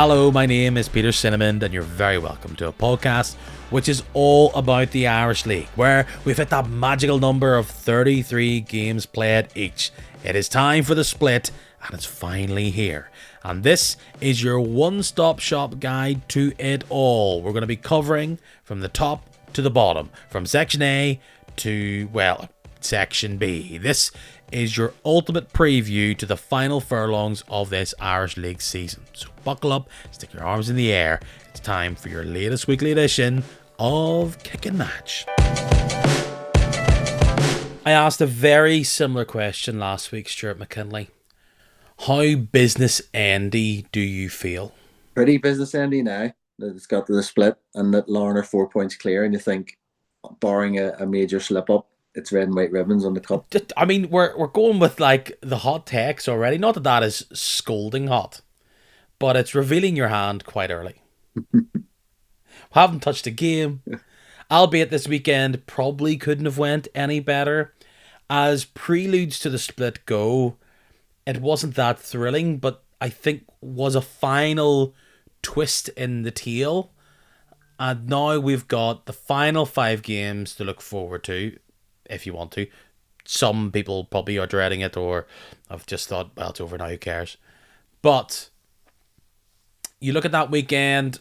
Hello, my name is Peter Cinnamon, and you're very welcome to a podcast which is all about the Irish League, where we've hit that magical number of 33 games played each. It is time for the split, and it's finally here. And this is your one-stop shop guide to it all. We're going to be covering from the top to the bottom, from Section A to, well, Section B. This is your ultimate preview to the final furlongs of this Irish League season. So buckle up, stick your arms in the air. It's time for your latest weekly edition of Kick and Match. I asked a very similar question last week, Stewart McKinley. How business endy do you feel? Pretty business endy now that it's got to the split and that Larne are 4 points clear, and you think, barring a major slip up, it's red and white ribbons on the cup. I mean, we're going with like the hot takes already. Not that that is scolding hot, but it's revealing your hand quite early. Haven't touched a game, albeit this weekend probably couldn't have went any better. As preludes to the split go, it wasn't that thrilling, but I think was a final twist in the tale. And now we've got the final 5 games to look forward to, if you want to. Some people probably are dreading it, or have just thought, well, it's over now, who cares? But you look at that weekend,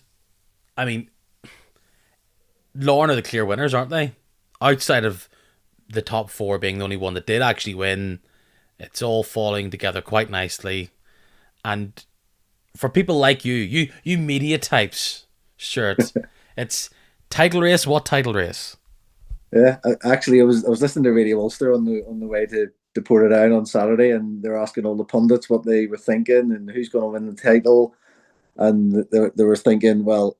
I mean, Larne are the clear winners, aren't they? Outside of the top 4 being the only one that did actually win, it's all falling together quite nicely. And for people like you media types, sure, it's title race. What title race? Yeah, actually, I was listening to Radio Ulster on the way to Portadown on Saturday, and they're asking all the pundits what they were thinking and who's going to win the title, and they were thinking, well,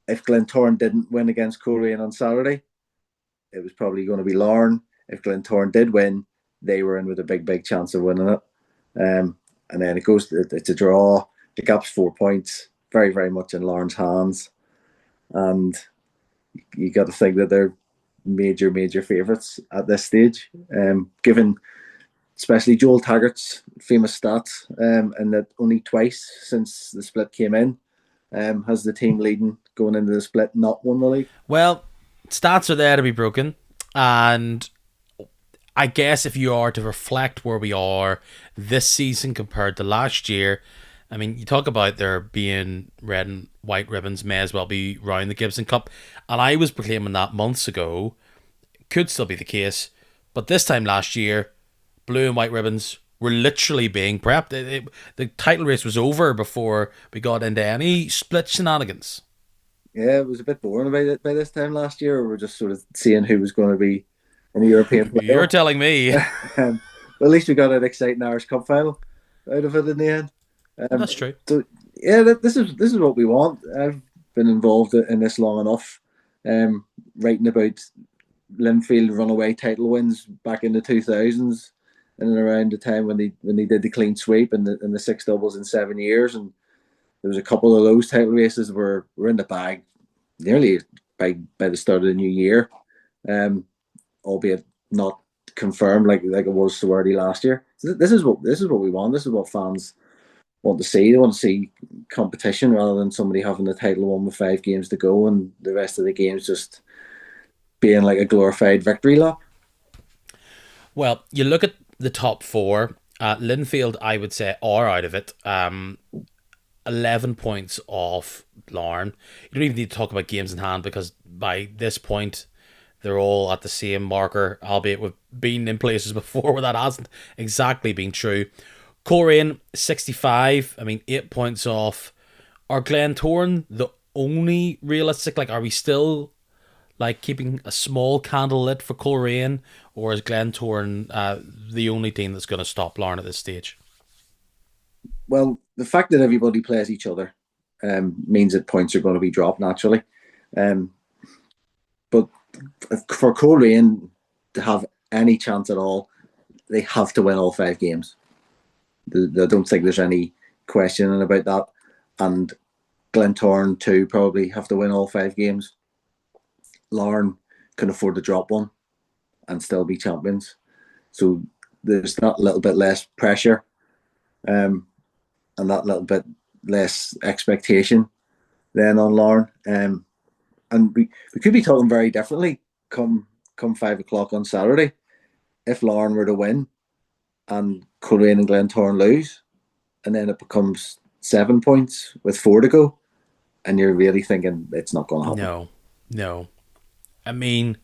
if Glentoran didn't win against Coleraine on Saturday, it was probably going to be Larne. If Glentoran did win, they were in with a big chance of winning it. And then it's a draw. The gap's 4 points, very much in Larne's hands, and you got to think that they're major favourites at this stage, given especially Joel Taggart's famous stats, and that only twice since the split came in has the team leading going into the split not won the league. Well, stats are there to be broken, and I guess if you are to reflect where we are this season compared to last year, I mean, you talk about there being red and white ribbons, may as well be round the Gibson Cup. And I was proclaiming that months ago. Could still be the case. But this time last year, blue and white ribbons were literally being prepped. The title race was over before we got into any split shenanigans. Yeah, it was a bit boring by this time last year. We were just sort of seeing who was going to be in the European playoff. You're telling me. But at least we got an exciting Irish Cup final out of it in the end. That's true. So yeah, this is what we want. I've been involved in this long enough, writing about Linfield runaway title wins back in the 2000s, and around the time when they did the clean sweep and the 6 doubles in 7 years, and there was a couple of those title races were in the bag nearly by the start of the new year, albeit not confirmed like it was so early last year. So this is what we want. This is what fans want to see. They want to see competition rather than somebody having the title won with 5 games to go and the rest of the games just being like a glorified victory lap. Well, you look at the top 4. Linfield, I would say, are out of it. 11 points off Larne. You don't even need to talk about games in hand, because by this point they're all at the same marker, albeit we've been in places before where that hasn't exactly been true. Coleraine, 65. I mean, 8 points off. Are Glentoran the only realistic? Like, are we still like keeping a small candle lit for Coleraine, or is Glentoran the only team that's going to stop Larne at this stage? Well, the fact that everybody plays each other means that points are going to be dropped naturally. But for Coleraine to have any chance at all, they have to win all 5 games. I don't think there's any questioning about that. And Glentoran too probably have to win all 5 games. Larne can afford to drop one and still be champions. So there's that little bit less pressure. And that little bit less expectation then on Lauren. And we could be talking very differently come 5 o'clock on Saturday if Lauren were to win and Coleraine and Glentoran lose, and then it becomes 7 points with 4 to go, and you're really thinking it's not going to happen. No, no. I mean,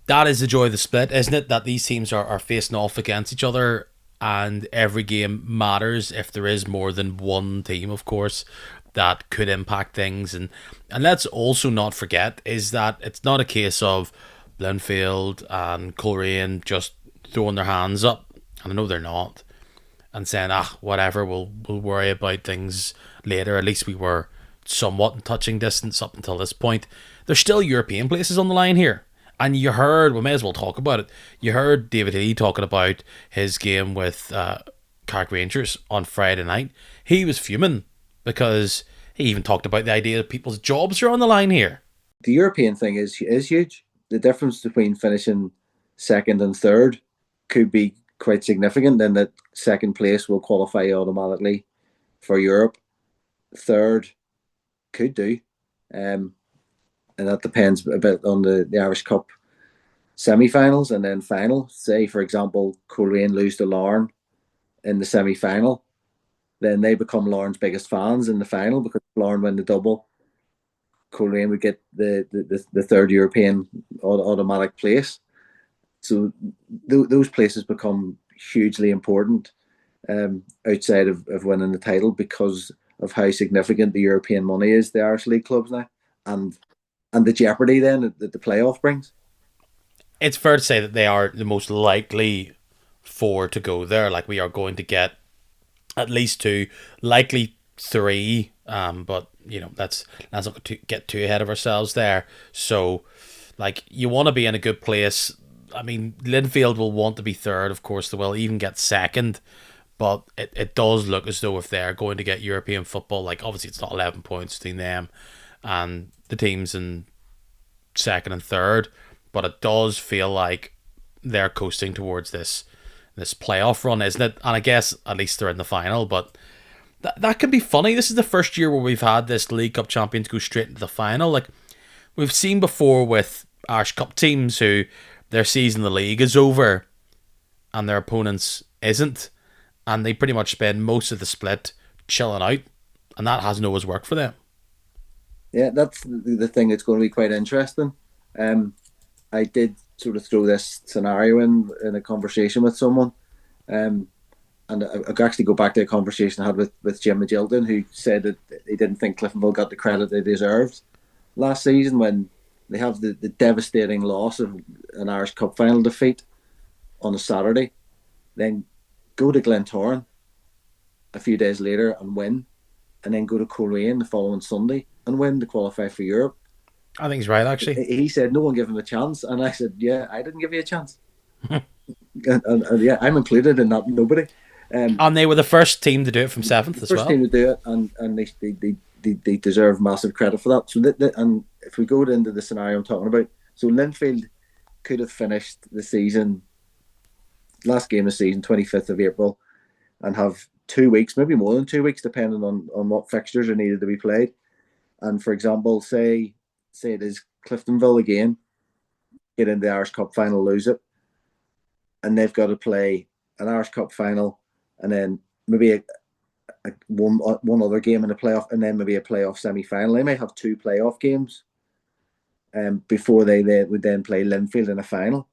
that is the joy of the split, isn't it? That these teams are facing off against each other, and every game matters if there is more than one team, of course, that could impact things. And let's also not forget is that it's not a case of Linfield and Coleraine just throwing their hands up, and I know they're not, and saying, whatever, we'll worry about things later. At least we were somewhat in touching distance up until this point. There's still European places on the line here. And you heard, we may as well talk about it, you heard David Healy talking about his game with Carrick Rangers on Friday night. He was fuming because he even talked about the idea that people's jobs are on the line here. The European thing is huge. The difference between finishing second and third could be quite significant, in that second place will qualify automatically for Europe. Third could do. And that depends a bit on the Irish Cup semi-finals and then final. Say, for example, Coleraine lose to Larne in the semi-final, then they become Larne's biggest fans in the final, because Larne win the double. Coleraine would get the third European automatic place. So those places become hugely important outside of winning the title, because of how significant the European money is, the Irish League clubs now, and the jeopardy then that the playoff brings. It's fair to say that they are the most likely four to go there. Like, we are going to get at least two, likely three. But let's not get too ahead of ourselves there. So, like, you want to be in a good place. I mean, Linfield will want to be third, of course. They will even get second. But it does look as though if they're going to get European football, like, obviously it's not 11 points between them and the teams in second and third, but it does feel like they're coasting towards this playoff run, isn't it? And I guess at least they're in the final, but that can be funny. This is the first year where we've had this League Cup champions go straight into the final. Like, we've seen before with Irish Cup teams who their season in the league is over and their opponents isn't, and they pretty much spend most of the split chilling out, and that hasn't always worked for them. Yeah, that's the thing that's going to be quite interesting. I did sort of throw this scenario in a conversation with someone, and I could actually go back to a conversation I had with Jim Magilton, who said that he didn't think Cliftonville got the credit they deserved last season when they have the devastating loss of an Irish Cup final defeat on a Saturday, then go to Glentoran a few days later and win, and then go to Coleraine the following Sunday and win to qualify for Europe. I think he's right, actually. He said no one gave him a chance, and I said, yeah, I didn't give you a chance. and yeah, I'm included in that. Nobody. And they were the first team to do it from seventh as well. First team to do it, and they deserve massive credit for that. So and if we go into the scenario I'm talking about, so Linfield could have finished the season, last game of the season, 25th of April, and have 2 weeks, maybe more than 2 weeks, depending on what fixtures are needed to be played. And for example, say it is Cliftonville again, get in the Irish Cup final, lose it, and they've got to play an Irish Cup final, and then maybe one other game in the playoff, and then maybe a playoff semi-final. They might have 2 playoff games before they would then play Linfield in a final.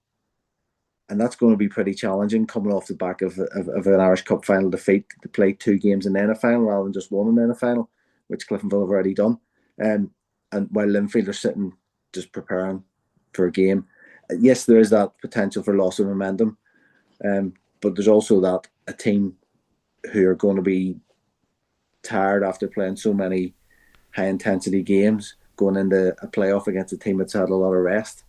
And that's going to be pretty challenging, coming off the back of an Irish Cup final defeat, to play 2 games and then a final rather than just one and then a final, which Cliftonville have already done. And while Linfield are sitting just preparing for a game, yes, there is that potential for loss of momentum, but there's also that a team who are going to be tired after playing so many high-intensity games going into a playoff against a team that's had a lot of rest.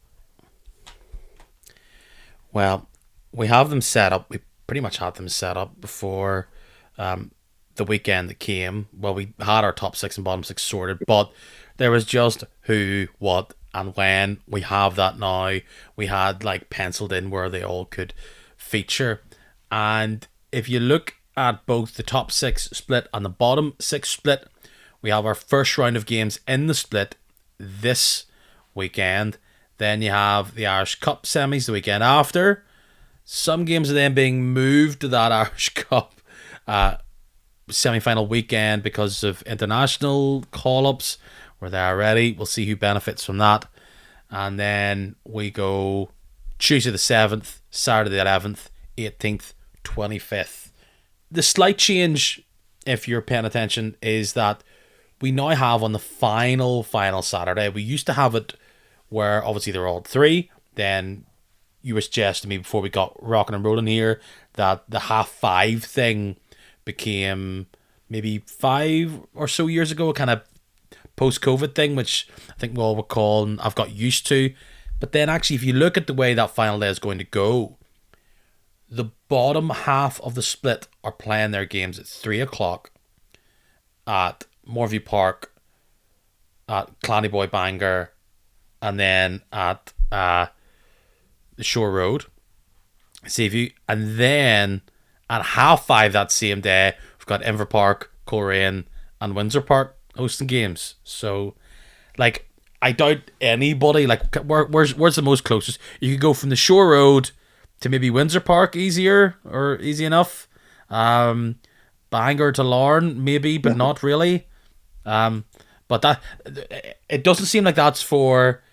Well, we have them set up. We pretty much had them set up before the weekend that came. Well, we had our top 6 and bottom 6 sorted, but there was just who, what, and when. We have that now. We had like penciled in where they all could feature. And if you look at both the top 6 split and the bottom 6 split. We have our first round of games in the split this weekend. Then you have the Irish Cup semis the weekend after. Some games are then being moved to that Irish Cup semi-final weekend because of international call-ups. We're there already. We'll see who benefits from that. And then we go Tuesday the 7th, Saturday the 11th, 18th, 25th. The slight change, if you're paying attention, is that we now have on the final Saturday, we used to have it where obviously there were all 3. Then you were suggesting to me before we got rocking and rolling here that the 5:30 thing became maybe 5 or so years ago, a kind of post-COVID thing, which I think we all recall and I've got used to. But then actually, if you look at the way that final day is going to go, the bottom half of the split are playing their games at 3 o'clock at Moorview Park, at Clannyboy Bangor, and then at the Shore Road, Seaview. And then at 5:30 that same day, we've got Inver Park, Coleraine, and Windsor Park hosting games. So, like, I doubt anybody, like, where's the most closest? You could go from the Shore Road to maybe Windsor Park easier, or easy enough. Bangor to Larne, maybe, but not really. But that, it doesn't seem like that's for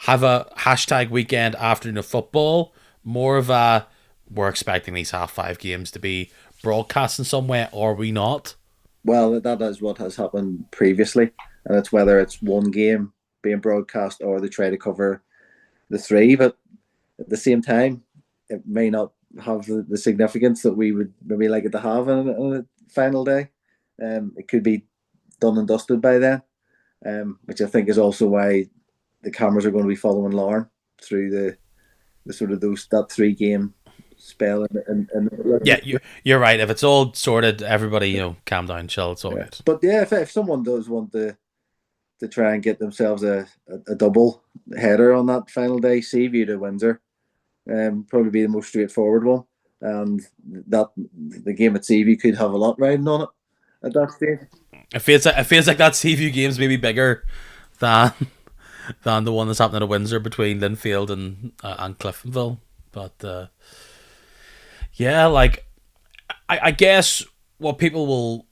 have a hashtag weekend afternoon of football. More of a, we're expecting these 5:30 games to be broadcast in some way, or we not? Well, that is what has happened previously, and it's whether it's one game being broadcast or they try to cover the 3. But at the same time, it may not have the significance that we would maybe like it to have on a final day. It could be done and dusted by then, which I think is also why the cameras are going to be following Lauren through the sort of that 3-game spell. Yeah, you're right. If it's all sorted, everybody, calm down, chill. It's all good. But yeah, if someone does want to try and get themselves a double header on that final day, Seaview to Windsor, probably be the most straightforward one. And that the game at Seaview could have a lot riding on it at that stage. It feels like that Seaview game's maybe bigger than the one that's happening at Windsor between Linfield and Cliftonville. But yeah, like I guess what people will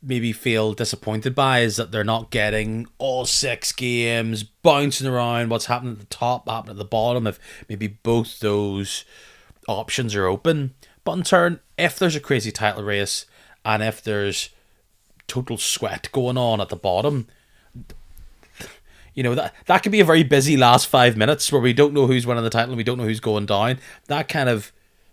maybe feel disappointed by is that they're not getting all 6 games bouncing around. What's happening at the top, happening at the bottom. If maybe both those options are open, but in turn, if there's a crazy title race and if there's total sweat going on at the bottom, that could be a very busy last 5 minutes where we don't know who's winning the title and we don't know who's going down. That kind of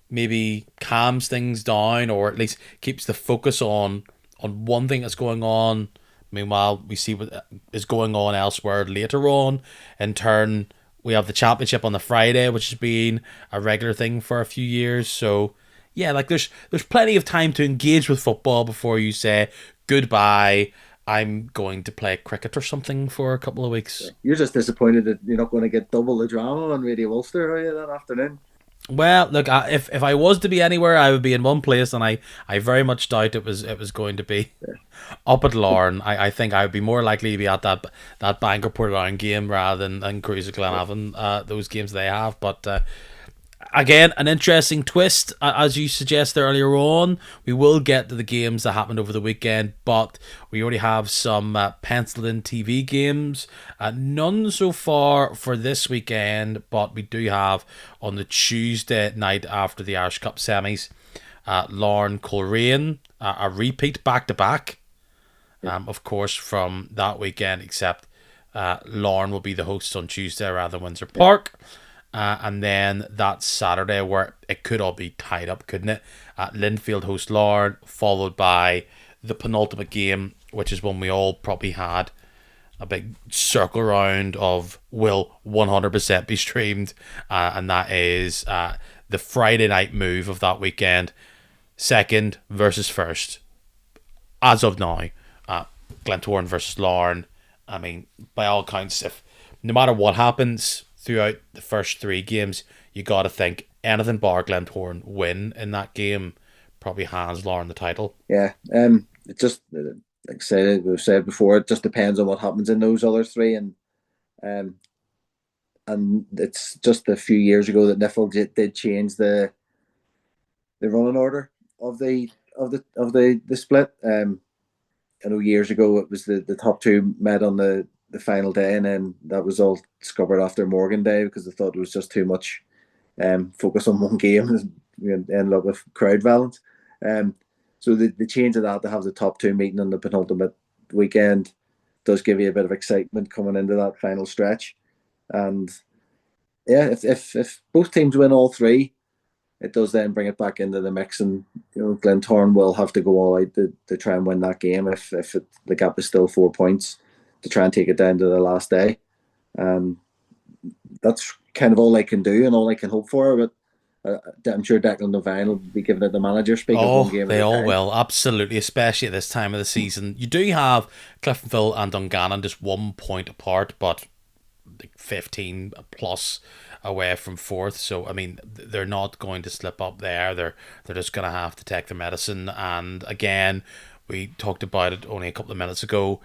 maybe calms things down, or at least keeps the focus on one thing that's going on. Meanwhile, we see what is going on elsewhere later on. In turn, we have the championship on the Friday, which has been a regular thing for a few years. So yeah, like there's plenty of time to engage with football before you say goodbye. I'm going to play cricket or something for a couple of weeks. You're just disappointed that you're not going to get double the drama on Radio Ulster, are you, that afternoon? Well, look, if I was to be anywhere, I would be in one place, and I very much doubt it was going to be up at Larne. I think I would be more likely to be at that Bangor Portadown game rather than Cruise Glenavon, those games they have. But again, an interesting twist, as you suggested earlier on. We will get to the games that happened over the weekend, but we already have some penciled-in TV games. None so far for this weekend, but we do have on the Tuesday night after the Irish Cup semis, Larne Coleraine, a repeat back-to-back, of course, from that weekend, except Larne will be the hosts on Tuesday rather than Windsor Park. And then that Saturday, where it could all be tied up, couldn't it? Linfield host Larne, followed by the penultimate game, which is one we all probably had a big circle round of will 100% be streamed, and that is the Friday night move of that weekend, second versus first. As of now, Glentoran versus Larne. I mean, by all counts, if no matter what happens throughout the first 3 games, you got to think anything bar Glentoran win in that game probably hands Lauren the title. Yeah. It just like I said, we've said before, it just depends on what happens in those other three, um, and it's just a few years ago that Niffle did change the running order of the split. I know years ago it was the top two met on the final day, and then that was all scuppered after Morgan Day because they thought it was just too much focus on one game and ended up with crowd violence. Um, so the change of that to have the top two meeting on the penultimate weekend does give you a bit of excitement coming into that final stretch. And yeah, if both teams win all three, it does then bring it back into the mix, and Glentoran will have to go all out to try and win that game if the gap is still 4 points to try and take it down to the last day. That's kind of all I can do and all I can hope for. But I'm sure Declan Devine will be giving it the manager speak of one game. They all will, absolutely, especially at this time of the season. You do have Cliftonville and Dungannon just 1 point apart, but 15 plus away from fourth. So I mean, they're not going to slip up there. They're just going to have to take their medicine. And again, we talked about it only a couple of minutes ago.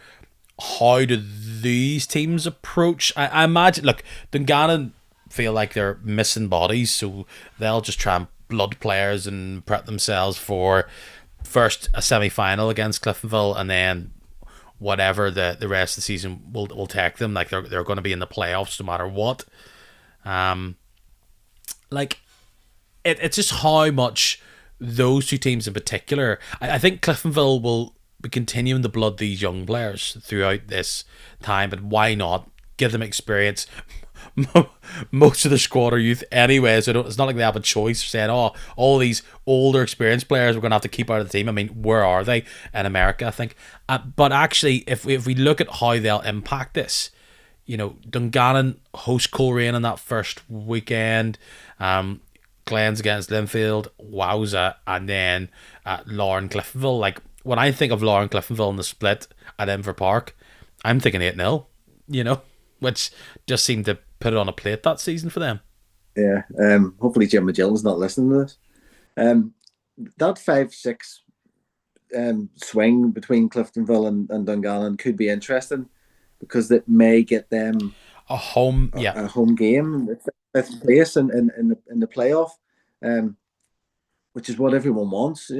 How do these teams approach? I imagine, look, Dungannon feel like they're missing bodies, so they'll just try and blood players and prep themselves for first a semi-final against Cliftonville, and then whatever the rest of the season will take them. Like they're going to be in the playoffs no matter what. Like it's just how much those two teams in particular. I think Cliftonville will be continuing to blood these young players throughout this time, but why not give them experience? Most of the squad are youth anyway, so it's not like they have a choice saying, oh, all these older experienced players we're going to have to keep out of the team. I mean, where are they? In America, I think. But actually, if we look at how they'll impact this, Dungannon host Coleraine on that first weekend, Glens against Linfield, wowza, and then Lauren Cliftonville. Like, when I think of Lauren Cliftonville in the split at Inver Park, I'm thinking 8-0, which just seemed to put it on a plate that season for them. Yeah. Hopefully Jim Magilton's not listening to this. That 5-6 swing between Cliftonville and Dungannon could be interesting because it may get them a home game, fifth place in the playoff, which is what everyone wants.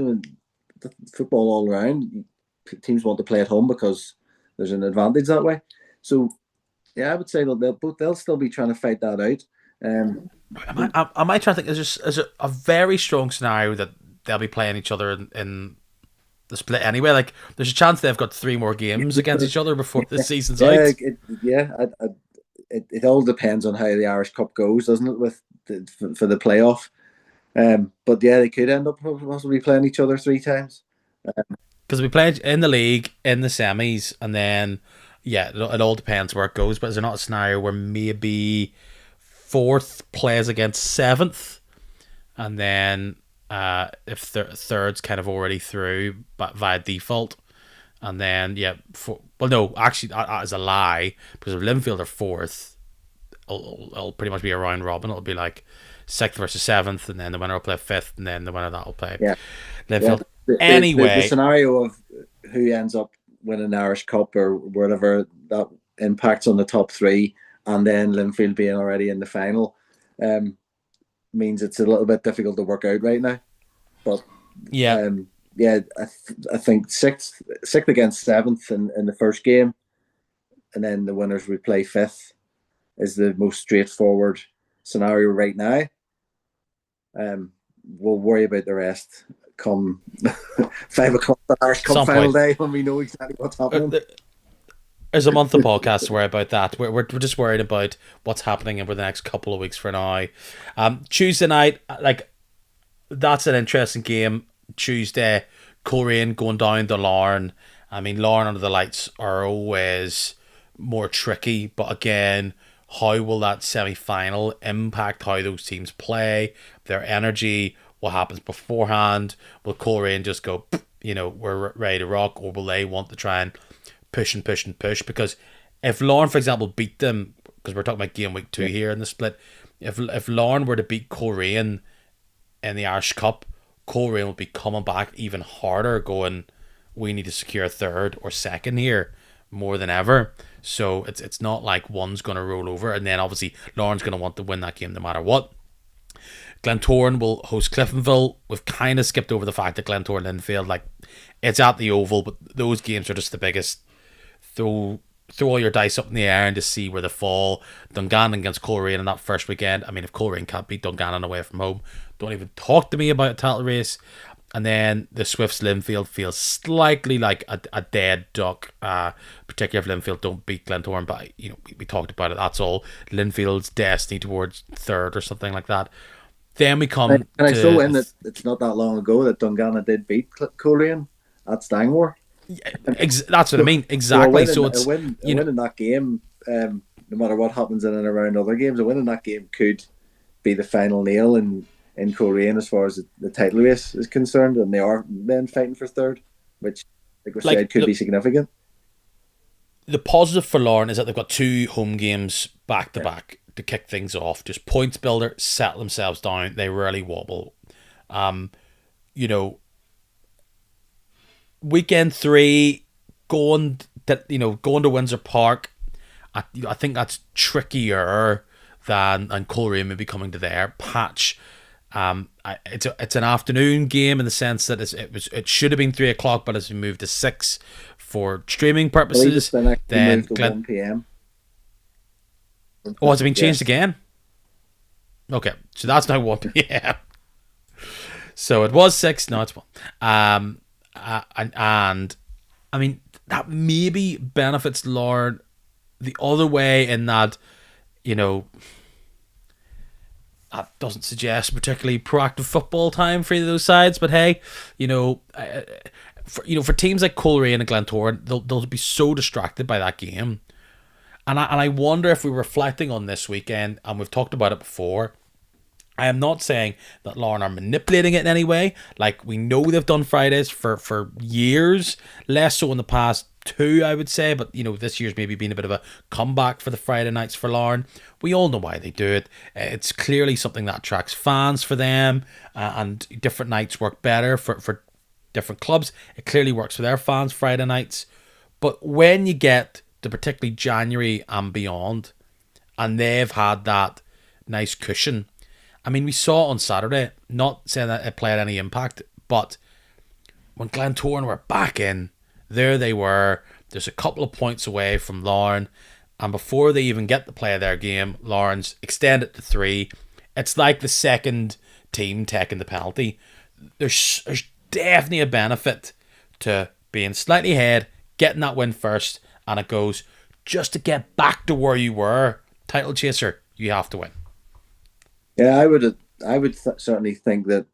Football all around, teams want to play at home because there's an advantage that way. So yeah, I would say they'll still be trying to fight that out. Am I trying to think? Is it a very strong scenario that they'll be playing each other in the split anyway? Like, there's a chance they've got 3 more games against each other before the season's out. It all depends on how the Irish Cup goes, doesn't it? For the playoff. But yeah, they could end up possibly playing each other 3 times. Because we played in the league, in the semis, and then it all depends where it goes. But is there not a scenario where maybe 4th plays against 7th, and then if third's kind of already through but via default, and then actually that is a lie, because if Linfield are 4th, it'll pretty much be a round robin. It'll be like 6th versus 7th, and then the winner will play 5th, and then the winner of that will play Linfield. Anyway, the scenario of who ends up winning the Irish Cup or whatever, that impacts on the top 3, and then Linfield being already in the final, means it's a little bit difficult to work out right now. But I think 6th against 7th in the first game, and then the winners would play 5th, is the most straightforward scenario right now. We'll worry about the rest come 5 o'clock the Irish Cup final day when we know exactly what's happening. There's a month of podcasts to worry about that. We're just worried about what's happening over the next couple of weeks for now. Tuesday night, that's an interesting game. Tuesday, Coleraine going down to Larne. I mean, Larne under the lights are always more tricky, but again, how will that semi-final impact how those teams play, their energy, what happens beforehand? Will Coleraine just go, we're ready to rock, or will they want to try and push? Because if Larne, for example, beat them, because we're talking about game week 2 here in the split, if Larne were to beat Coleraine in the Irish Cup, Coleraine will be coming back even harder, going, we need to secure third or second here more than ever. So it's not like one's going to roll over, and then obviously Lauren's going to want to win that game no matter what. Glentoran will host Cliftonville. We've kind of skipped over the fact that Glentoran Linfield, like, it's at the Oval, but those games are just the biggest. Throw all your dice up in the air and just see where they fall. Dungannon against Coleraine in that first weekend. I mean, if Coleraine can't beat Dungannon away from home, don't even talk to me about a title race. And then the Swifts Linfield feels slightly like a dead duck, particularly if Linfield don't beat Glentoran. But we talked about it. That's all. Linfield's destiny towards third or something like that. Then we come And I throw in to that it's not that long ago that Dungannon did beat Coleraine at Stangmore. that's what I mean, exactly. So it's a win in that game, no matter what happens in and around other games, a win in that game could be the final nail in Coleraine as far as the title race is concerned, and they are then fighting for third, which, like we said, could be significant. The positive for Lauren is that they've got 2 home games back to back to kick things off. Just points builder, settle themselves down. They rarely wobble. Weekend 3, going to Windsor Park. I think that's trickier than Coleraine maybe coming to their patch. It's an afternoon game in the sense that it should have been 3 o'clock, but it's been moved to 6 for streaming purposes. Then moved to 1 p.m. Oh, has it been changed again? Okay, so that's now 1 p.m. So it was 6, now it's 1. And I mean, that maybe benefits Lord the other way in that, that doesn't suggest particularly proactive football time for either of those sides. But hey, for teams like Coleraine and Glentoran, they'll be so distracted by that game. And I wonder if we're reflecting on this weekend, and we've talked about it before. I am not saying that Lauren are manipulating it in any way. Like, we know they've done Fridays for years, less so in the past 2, I would say, but this year's maybe been a bit of a comeback for the Friday nights for Lauren. We all know why they do it. It's clearly something that attracts fans for them, and different nights work better for different clubs. It clearly works for their fans, Friday nights. But when you get to particularly January and beyond, and they've had that nice cushion. I mean, we saw on Saturday, not saying that it played any impact, but when Glentoran were back in, there they were. There's a couple of points away from Lauren, and before they even get to play their game, Lauren's extended to 3. It's like the second team taking the penalty. There's definitely a benefit to being slightly ahead, getting that win first, and it goes, just to get back to where you were, title chaser, you have to win. Yeah, I would certainly think that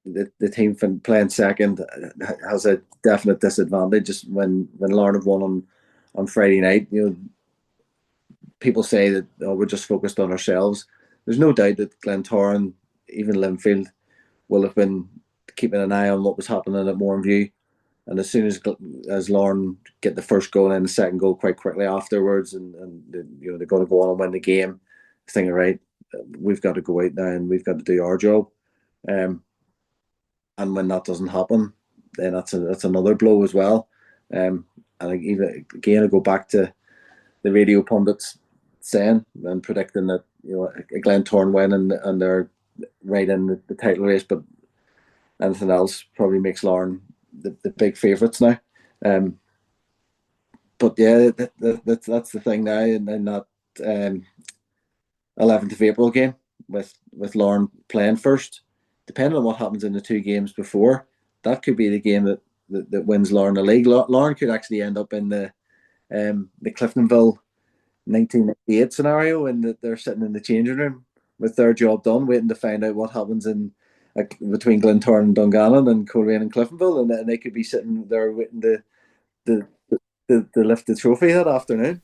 the team playing second has a definite disadvantage. Just when Lauren have won on Friday night, people say that we're just focused on ourselves. There's no doubt that Glentoran, even Linfield, will have been keeping an eye on what was happening at Mourneview. And as soon as Lauren get the first goal and the second goal quite quickly afterwards, and they're going to go on and win the game, thinking, right, we've got to go out now and we've got to do our job. And when that doesn't happen, then that's another blow as well. And even again, I go back to the radio pundits saying and predicting that a Glentoran win and they're right in the title race, but anything else probably makes Lauren the big favourites now. But yeah, that's the thing now, and that 11th of April game with Lauren playing first, depending on what happens in the 2 games before, that could be the game that wins Lauren the league. Lauren could actually end up in the Cliftonville 1998 scenario, and they're sitting in the changing room with their job done, waiting to find out what happens between Glentoran and Dungannon and Coleraine and Cliftonville, and they could be sitting there waiting to lift the trophy that afternoon.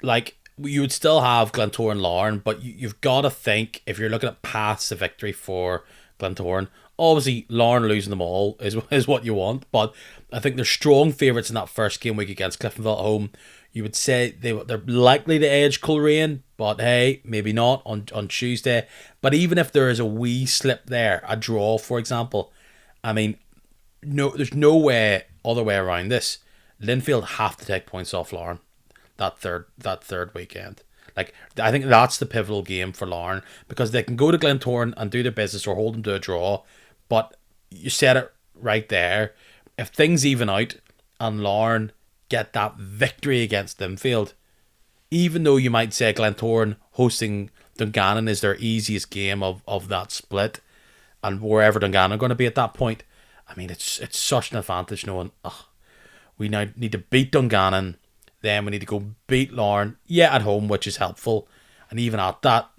Like, you would still have Glentoran and Lauren, but you've got to think, if you're looking at paths to victory for Glentoran, Obviously, Larne losing them all is what you want, but I think they're strong favourites in that first game week against Cliftonville at home. You would say they're likely to edge Coleraine, but hey, maybe not on Tuesday. But even if there is a wee slip there, a draw, for example, I mean, no, there's no way other way around this. Linfield have to take points off Larne that third weekend. Like, I think that's the pivotal game for Larne because they can go to Glentoran and do their business or hold them to a draw. But you said it right there. If things even out and Larne get that victory against Linfield, even though you might say Glentoran hosting Dungannon is their easiest game of that split, and wherever Dungannon are going to be at that point, I mean, it's such an advantage knowing, we now need to beat Dungannon, then we need to go beat Larne, at home, which is helpful. And even at that,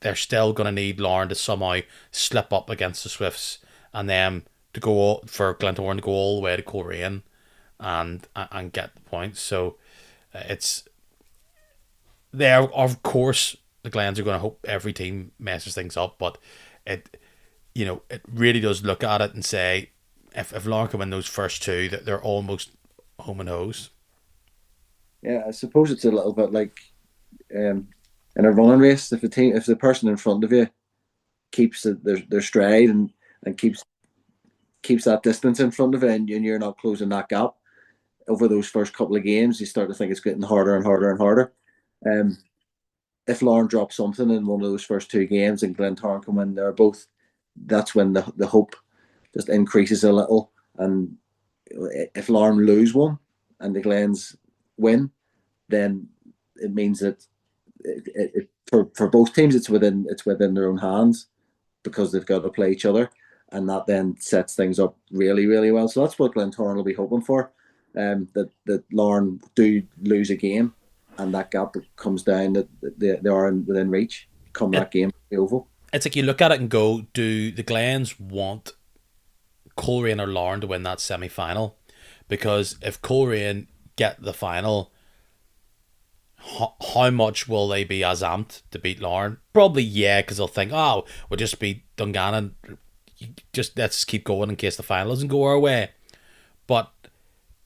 they're still going to need Larne to somehow slip up against the Swifts and then to go for Glentoran to go all the way to Coleraine and get the points. So it's there. Of course, the Glens are going to hope every team messes things up, but it really does look at it and say if Larne can win those first two, that they're almost home and hose. Yeah, I suppose it's a little bit like in a running race. If the person in front of you keeps their stride and keeps that distance in front of it, and you're not closing that gap over those first couple of games, you start to think it's getting harder and harder and harder. Um, if Lauren drops something in one of those first two games and Glentoran come in, they're both. That's when the hope just increases a little. And if Lauren lose one and the Glens win, then it means that for both teams it's within their own hands because they've got to play each other, and that then sets things up really really well. So that's what Glentoran will be hoping for. That Lauren do lose a game, and that gap comes down that they are within reach come that game the Oval. It's like you look at it and go, do the Glens want Coleraine or Larne to win that semi-final? Because if Coleraine get the final, how much will they be as amped to beat Larne? Probably because they'll think, we'll just beat Dungannon. Just let's keep going in case the final doesn't go our way. But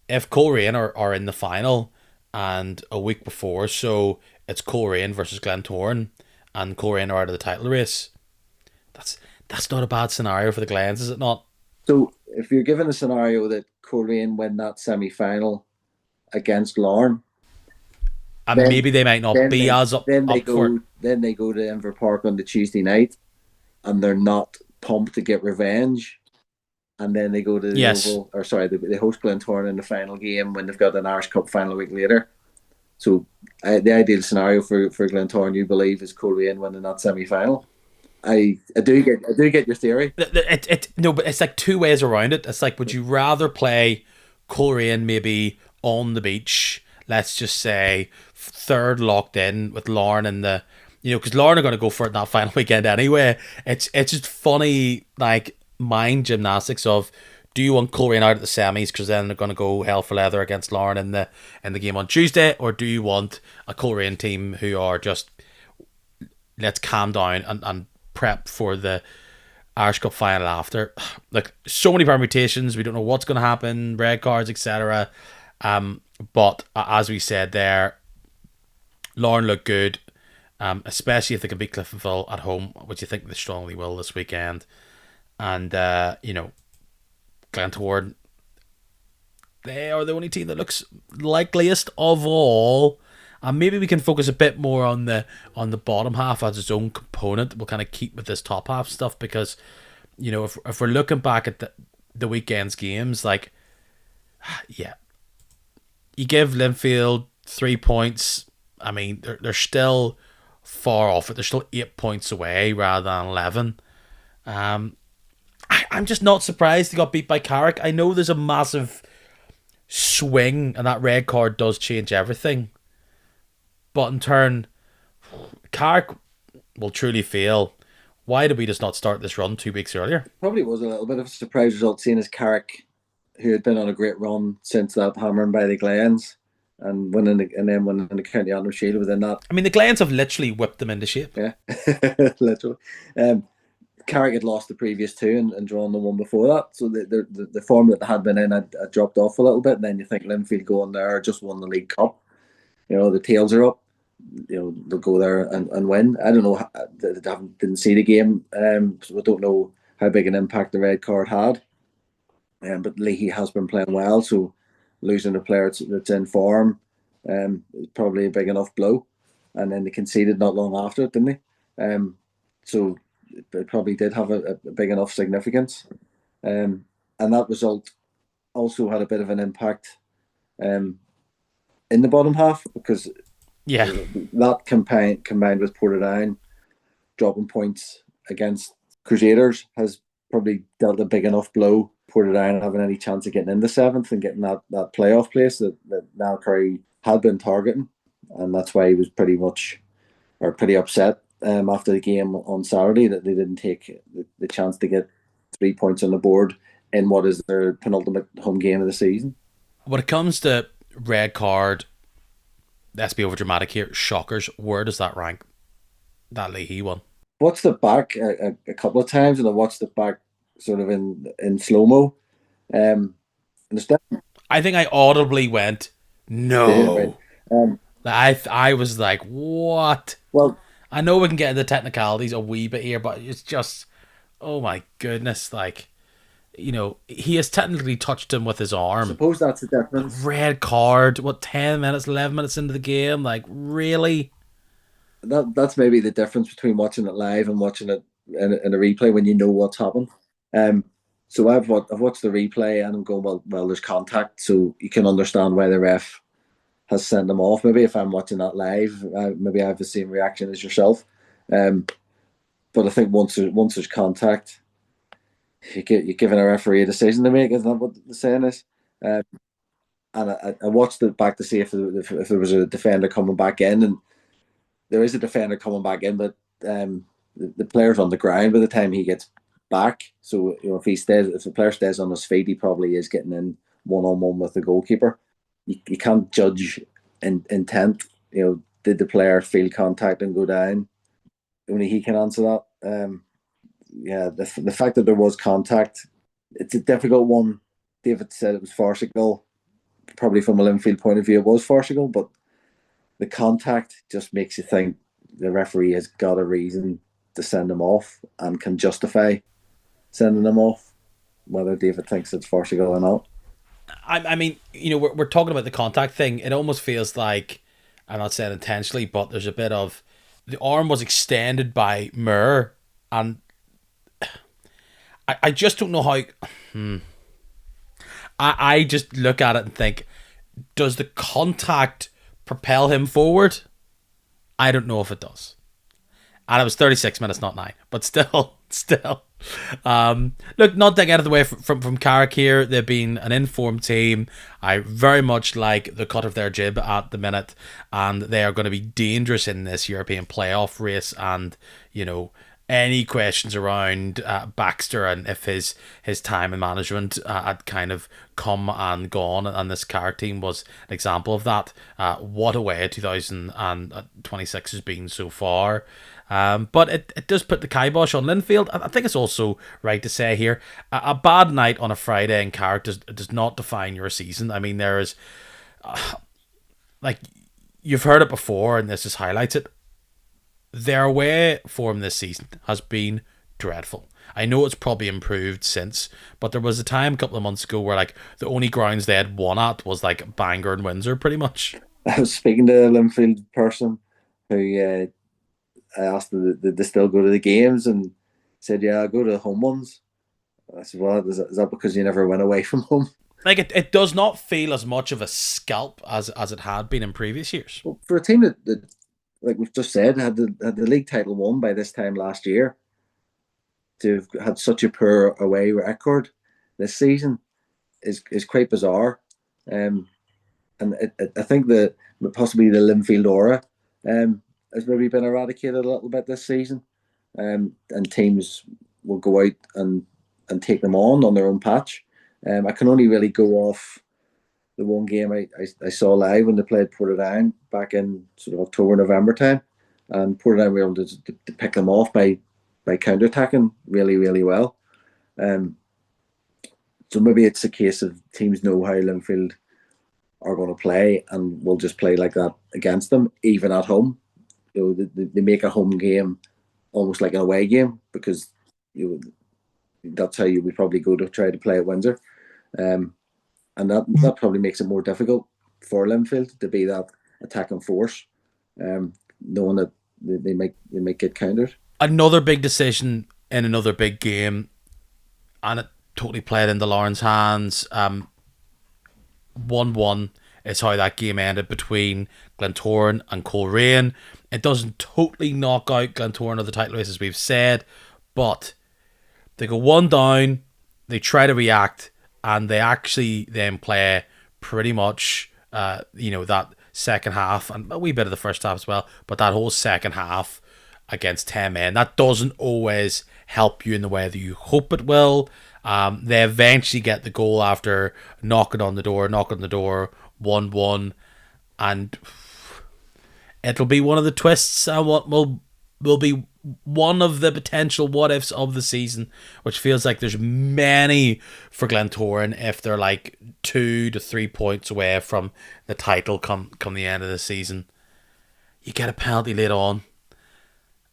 if Coleraine are in the final and a week before, so it's Coleraine versus Glentoran, and Coleraine are out of the title race, that's not a bad scenario for the Glens, is it not? So if you're given a scenario that Coleraine win that semi-final against Larne, and maybe they might not be as up for it. Then they go to Inver Park on the Tuesday night, and they're not pumped to get revenge. And then they go to the Oval, they host Glentoran in the final game when they've got an Irish Cup final a week later. So the ideal scenario for Glentoran, you believe, is Coleraine winning that semi-final. I do get your theory. No, but it's like two ways around it. It's like, would you rather play Coleraine maybe on the beach, let's just say third locked in with Larne and because Larne are going to go for it that final weekend anyway. It's just funny, like mind gymnastics of, do you want Coleraine out at the semis because then they're going to go hell for leather against Larne in the game on Tuesday, or do you want a Coleraine team who are just, let's calm down and prep for the Irish Cup final after? Like, so many permutations, we don't know what's going to happen, red cards, etc. But as we said there, Larne look good, especially if they can beat Cliftonville at home, which I think they strongly will this weekend. And Glentoran, they are the only team that looks likeliest of all. And maybe we can focus a bit more on the bottom half as its own component. We'll kind of keep with this top half stuff because, if we're looking back at the weekend's games, like, you give Linfield 3 points. I mean, they're still far off it. They're still 8 points away rather than 11. I'm just not surprised they got beat by Carrick. I know there's a massive swing, and that red card does change everything. But in turn, Carrick will truly fail. Why did we just not start this run 2 weeks earlier? Probably was a little bit of a surprise result, seeing as Carrick, who had been on a great run since that hammering by the Glens and winning the County Antrim Shield within that. I mean, the Glens have literally whipped them into shape. Yeah, literally. Carrick had lost the previous two and drawn the one before that. So the form that they had been in had dropped off a little bit. And then you think Linfield going there, just won the League Cup. The tails are up. They'll go there and win. I don't know. They didn't see the game, so I don't know how big an impact the red card had. But Leahy has been playing well, so losing a player that's in form is probably a big enough blow. And then they conceded not long after it, didn't they? So it probably did have a big enough significance. And that result also had a bit of an impact um, in the bottom half, because Yeah. that combined with Portadown dropping points against Crusaders has probably dealt a big enough blow. Portadown having any chance of getting into seventh and getting that playoff place that Niall Curry had been targeting, and that's why he was pretty upset after the game on Saturday that they didn't take the chance to get 3 points on the board in what is their penultimate home game of the season. When it comes to red card, let's be over dramatic here. Shockers. Where does that rank? That Leahy one. Watched it back a couple of times, and I watched it back sort of in slow mo. And it's I think I audibly went, right. no. I was like, what? Well, I know we can get into technicalities a wee bit here, but it's just, oh my goodness, like, he has technically touched him with his I arm. suppose that's the difference. Red card, what, 10 minutes, 11 minutes into the game? Like, really? That's maybe the difference between watching it live and watching it in a replay when you know what's happened. So I've watched the replay and I'm going, well, there's contact, so you can understand why the ref has sent them off. Maybe if I'm watching that live, maybe I have the same reaction as yourself. But I think once there's contact, you're giving a referee a decision to make. Isn't that what the saying is? Um, and I watched it back to see if there was a defender coming back in, and there is a defender coming back in, but the player's on the ground by the time he gets back. So if the player stays on his feet, he probably is getting in 1-on-1 with the goalkeeper. You can't judge intent. Did the player feel contact and go down? Only he can answer that. The fact that there was contact, it's a difficult one. David said it was farcical. Probably from a Linfield point of view, it was farcical, but the contact just makes you think the referee has got a reason to send them off and can justify sending them off, whether David thinks it's farcical or not. I mean, we're talking about the contact thing. It almost feels like, I'm not saying intentionally, but there's a bit of, the arm was extended by Moore, and I just don't know how. I just look at it and think, does the contact propel him forward? I don't know if it does. And it was 36 minutes, not 9. But still. Look, not taking out of the way from Carrick here. They've been an informed team. I very much like the cut of their jib at the minute. And they are going to be dangerous in this European playoff race. And, any questions around Baxter and if his time in management had kind of come and gone, and this Carrick team was an example of that. What a way 2026 has been so far. But it does put the kibosh on Linfield. I think it's also right to say here, a bad night on a Friday in Carrick does not define your season. I mean, there is, like, you've heard it before, and this just highlights it. Their away form this season has been dreadful. I know it's probably improved since, but there was a time a couple of months ago where, like, the only grounds they had won at was like Bangor and Windsor, pretty much. I was speaking to a Linfield person who I asked them, did they still go to the games, and said, yeah, I go to the home ones. I said, well, is that because you never went away from home? Like, it does not feel as much of a scalp as it had been in previous years. Well, for a team that like we've just said, had the league title won by this time last year, to have had such a poor away record this season is quite bizarre. And I think that possibly the Linfield aura has maybe been eradicated a little bit this season. And teams will go out and take them on their own patch. I can only really go off the one game I saw live when they played Portadown back in sort of October, November time. And Portadown were able to pick them off by by counter attacking really, really well. Um, so maybe it's a case of teams know how Linfield are going to play and will just play like that against them, even at home. They make a home game almost like an away game because you that's how you would probably go to try to play at Windsor. Um, and that probably makes it more difficult for Linfield to be that attacking force, knowing that they might get countered. Another big decision in another big game, and it totally played into Lauren's hands. 1-1 is how that game ended between Glentoran and Coleraine. It doesn't totally knock out Glentoran of the title race, as we've said, but they go one down, they try to react, and they actually then play pretty much, that second half, and a wee bit of the first half as well, but that whole second half against 10 men, that doesn't always help you in the way that you hope it will. They eventually get the goal after knocking on the door, 1-1, and it'll be one of the twists and what will be one of the potential what ifs of the season, which feels like there's many for Glentoran if they're like 2 to 3 points away from the title come the end of the season. You get a penalty late on,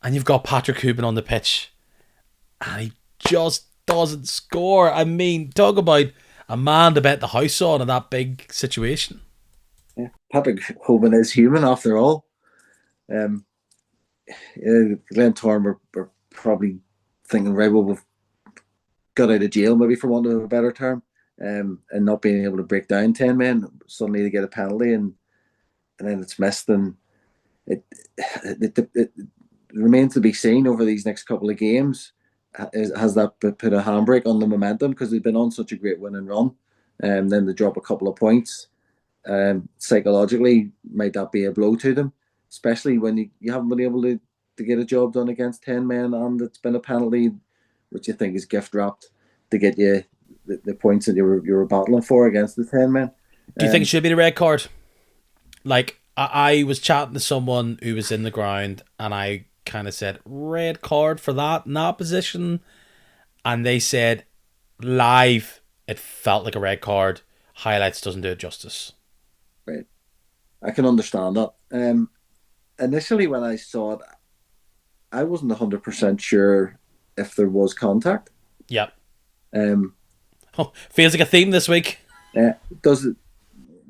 and you've got Patrick Hubin on the pitch, and he just doesn't score. I mean, talk about a man to bet the house on in that big situation. Yeah. Patrick Hoban is human after all. Glentoran were probably thinking, right, well, we've got out of jail, maybe for want of a better term, and not being able to break down 10 men. Suddenly they get a penalty, and then it's missed, and it remains to be seen over these next couple of games. Has that put a handbrake on the momentum, because they've been on such a great winning run, and then they drop a couple of points. Psychologically, might that be a blow to them, especially when you haven't been able to get a job done against 10 men, and it's been a penalty, which you think is gift wrapped to get you the points that you were battling for against the 10 men. Do you think it should be a red card? Like, I was chatting to someone who was in the ground, and I kind of said, red card for that in that position, and they said live it felt like a red card. Highlights doesn't do it justice. Right, I can understand that. Initially when I saw it, I wasn't 100% sure if there was contact. Yep. Um, Feels like a theme this week. Does it?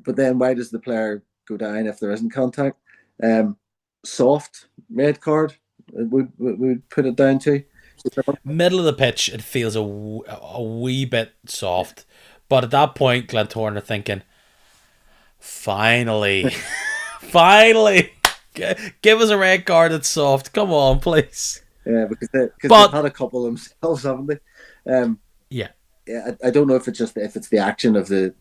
But then why does the player go down if there isn't contact? Soft red card would put it down to. Middle of the pitch, it feels a wee bit soft. But at that point, Glentoran are thinking, finally, finally, give us a red card that's soft. Come on, please. Yeah, because they've had a couple themselves, haven't they? Yeah. Yeah, I don't know if it's the action of the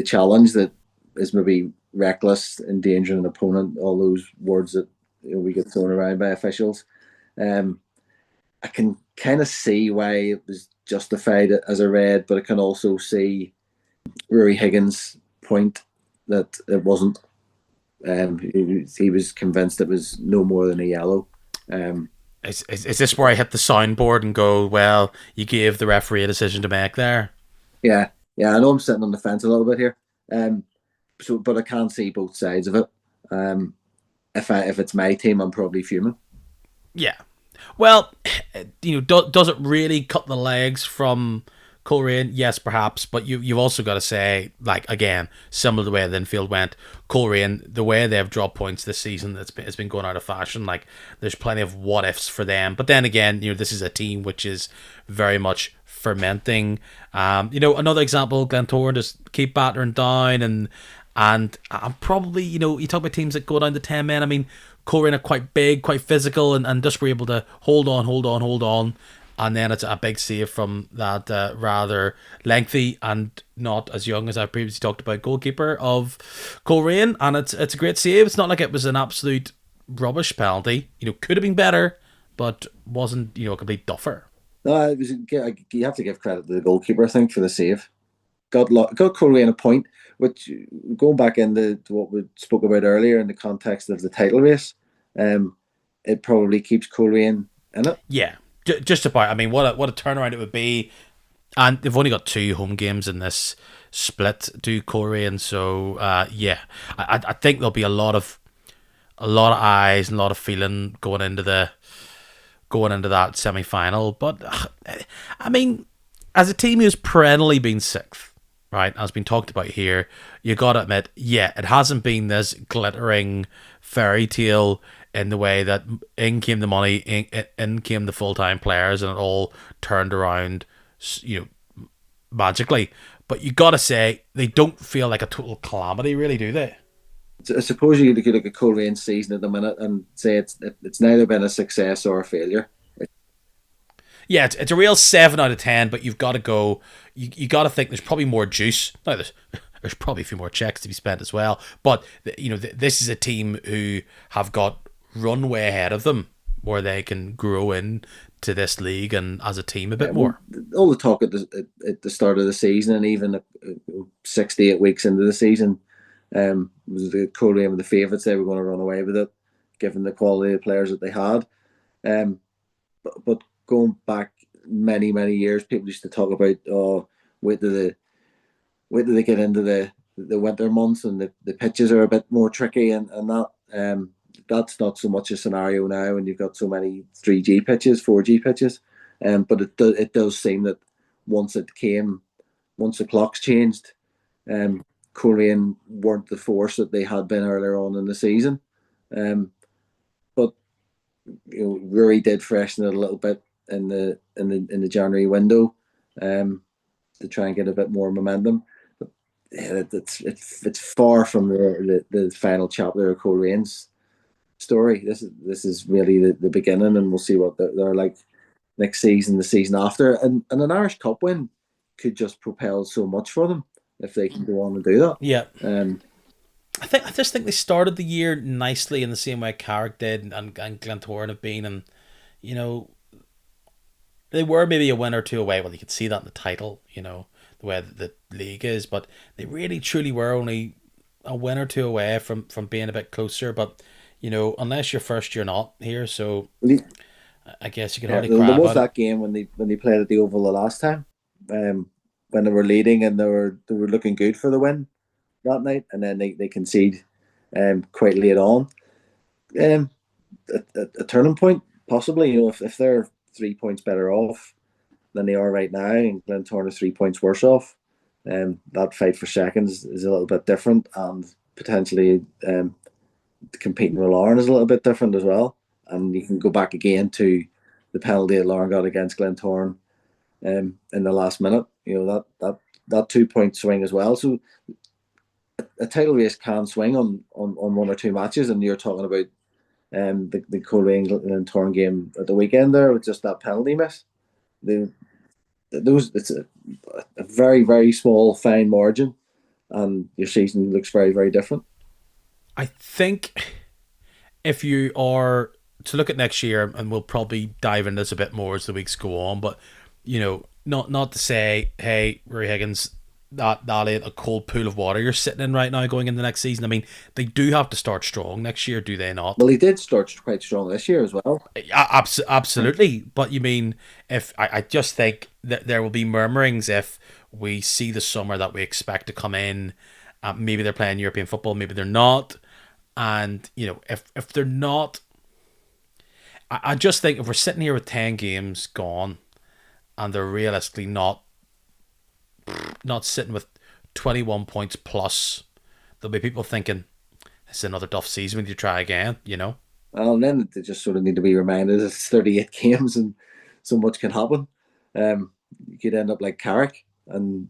challenge that is maybe reckless, endangering an opponent. All those words that we get thrown around by officials. I can kind of see why it was justified as a red, but I can also see Rory Higgins' point that it wasn't. He was convinced it was no more than a yellow. Is this where I hit the soundboard and go, well, you gave the referee a decision to make there? Yeah. I know I'm sitting on the fence a little bit here, but I can see both sides of it. If it's my team, I'm probably fuming. Yeah. Well, does it really cut the legs from Coleraine? Yes, perhaps, but you've also got to say, like, again, similar to the way Linfield went, Coleraine, the way they've dropped points this season, it's been going out of fashion. Like, there's plenty of what ifs for them, but then again, this is a team which is very much fermenting. Another example, Glentoran just keep battering down, and I'm probably, you talk about teams that go down to 10 men. I mean, Coleraine are quite big, quite physical, and just were able to hold on. And then it's a big save from that rather lengthy and not as young as I previously talked about goalkeeper of Coleraine. And it's a great save. It's not like it was an absolute rubbish penalty. Could have been better, but wasn't, a complete duffer. No, it was, you have to give credit to the goalkeeper, I think, for the save. Got Coleraine a point, which, going back into what we spoke about earlier in the context of the title race, it probably keeps Coleraine in it. Yeah. Just about. I mean, what a turnaround it would be. And they've only got 2 home games in this split to Korea, and so yeah, I think there'll be a lot of eyes and a lot of feeling going into that semi final. But I mean, as a team who's perennially been sixth, right, as been talked about here, you got to admit, yeah, it hasn't been this glittering fairy tale in the way that in came the money, in came the full time players, and it all turned around, magically. But you got to say they don't feel like a total calamity, really, do they? I suppose you could look at Colerane's season at the minute and say it's neither been a success or a failure. Yeah, it's a real 7 out of 10. But you've got to go. You got to think there's probably more juice. Now there's probably a few more checks to be spent as well. But this is a team who have got runway ahead of them where they can grow in to this league and as a team a bit Well, more. all the talk at the start of the season and even 6 to 8 weeks into the season was the Coleraine were the favourites. They were going to run away with it, given the quality of players that they had. Um, but going back many many years, people used to talk about, oh, wait till the wait till they get into the winter months and the pitches are a bit more tricky and that. That's not so much a scenario now, and you've got so many 3G pitches, 4G pitches. But it does seem that once it came, once the clocks changed, Korean weren't the force that they had been earlier on in the season. Um, but Rory did freshen it a little bit in the January window, to try and get a bit more momentum. But yeah, it's far from the final chapter of Korean's story. This is really the beginning, and we'll see what they're like next season, the season after, and an Irish Cup win could just propel so much for them if they can go on and do that. Yeah, Um, I just think they started the year nicely in the same way Carrick did and Glentoran have been, and you know they were maybe a win or two away. Well, you could see that in the title, the way that the league is, but they really truly were only a win or two away from being a bit closer. But unless you're first, you're not here. So I guess you can yeah, hardly there cry was about it. that game when they played at the Oval the last time, um, when they were leading and they were looking good for the win that night, and then they concede quite late on. Um, a turning point, possibly. If they're 3 points better off than they are right now, and Glentoran is 3 points worse off, that fight for seconds is a little bit different, and potentially competing with Lauren is a little bit different as well. And you can go back again to the penalty that Lauren got against Glentoran in the last minute. That 2 point swing as well. So a title race can swing on one or two matches, and you're talking about the Coleraine and Torn game at the weekend there with just that penalty miss. The, those It's a very very small fine margin, and your season looks very very different. I think if you are to look at next year, and we'll probably dive into this a bit more as the weeks go on, but not to say, hey, Rory Higgins, that ain't a cold pool of water you're sitting in right now going into the next season. I mean, they do have to start strong next year, do they not? Well, he did start quite strong this year as well. Absolutely. But you mean, if I just think that there will be murmurings if we see the summer that we expect to come in. Maybe they're playing European football, maybe they're not. And, if they're not, I just think if we're sitting here with 10 games gone and they're realistically not sitting with 21 points plus, there'll be people thinking, this is another tough season, we need to try again. Well, and then they just sort of need to be reminded it's 38 games and so much can happen. You could end up like Carrick and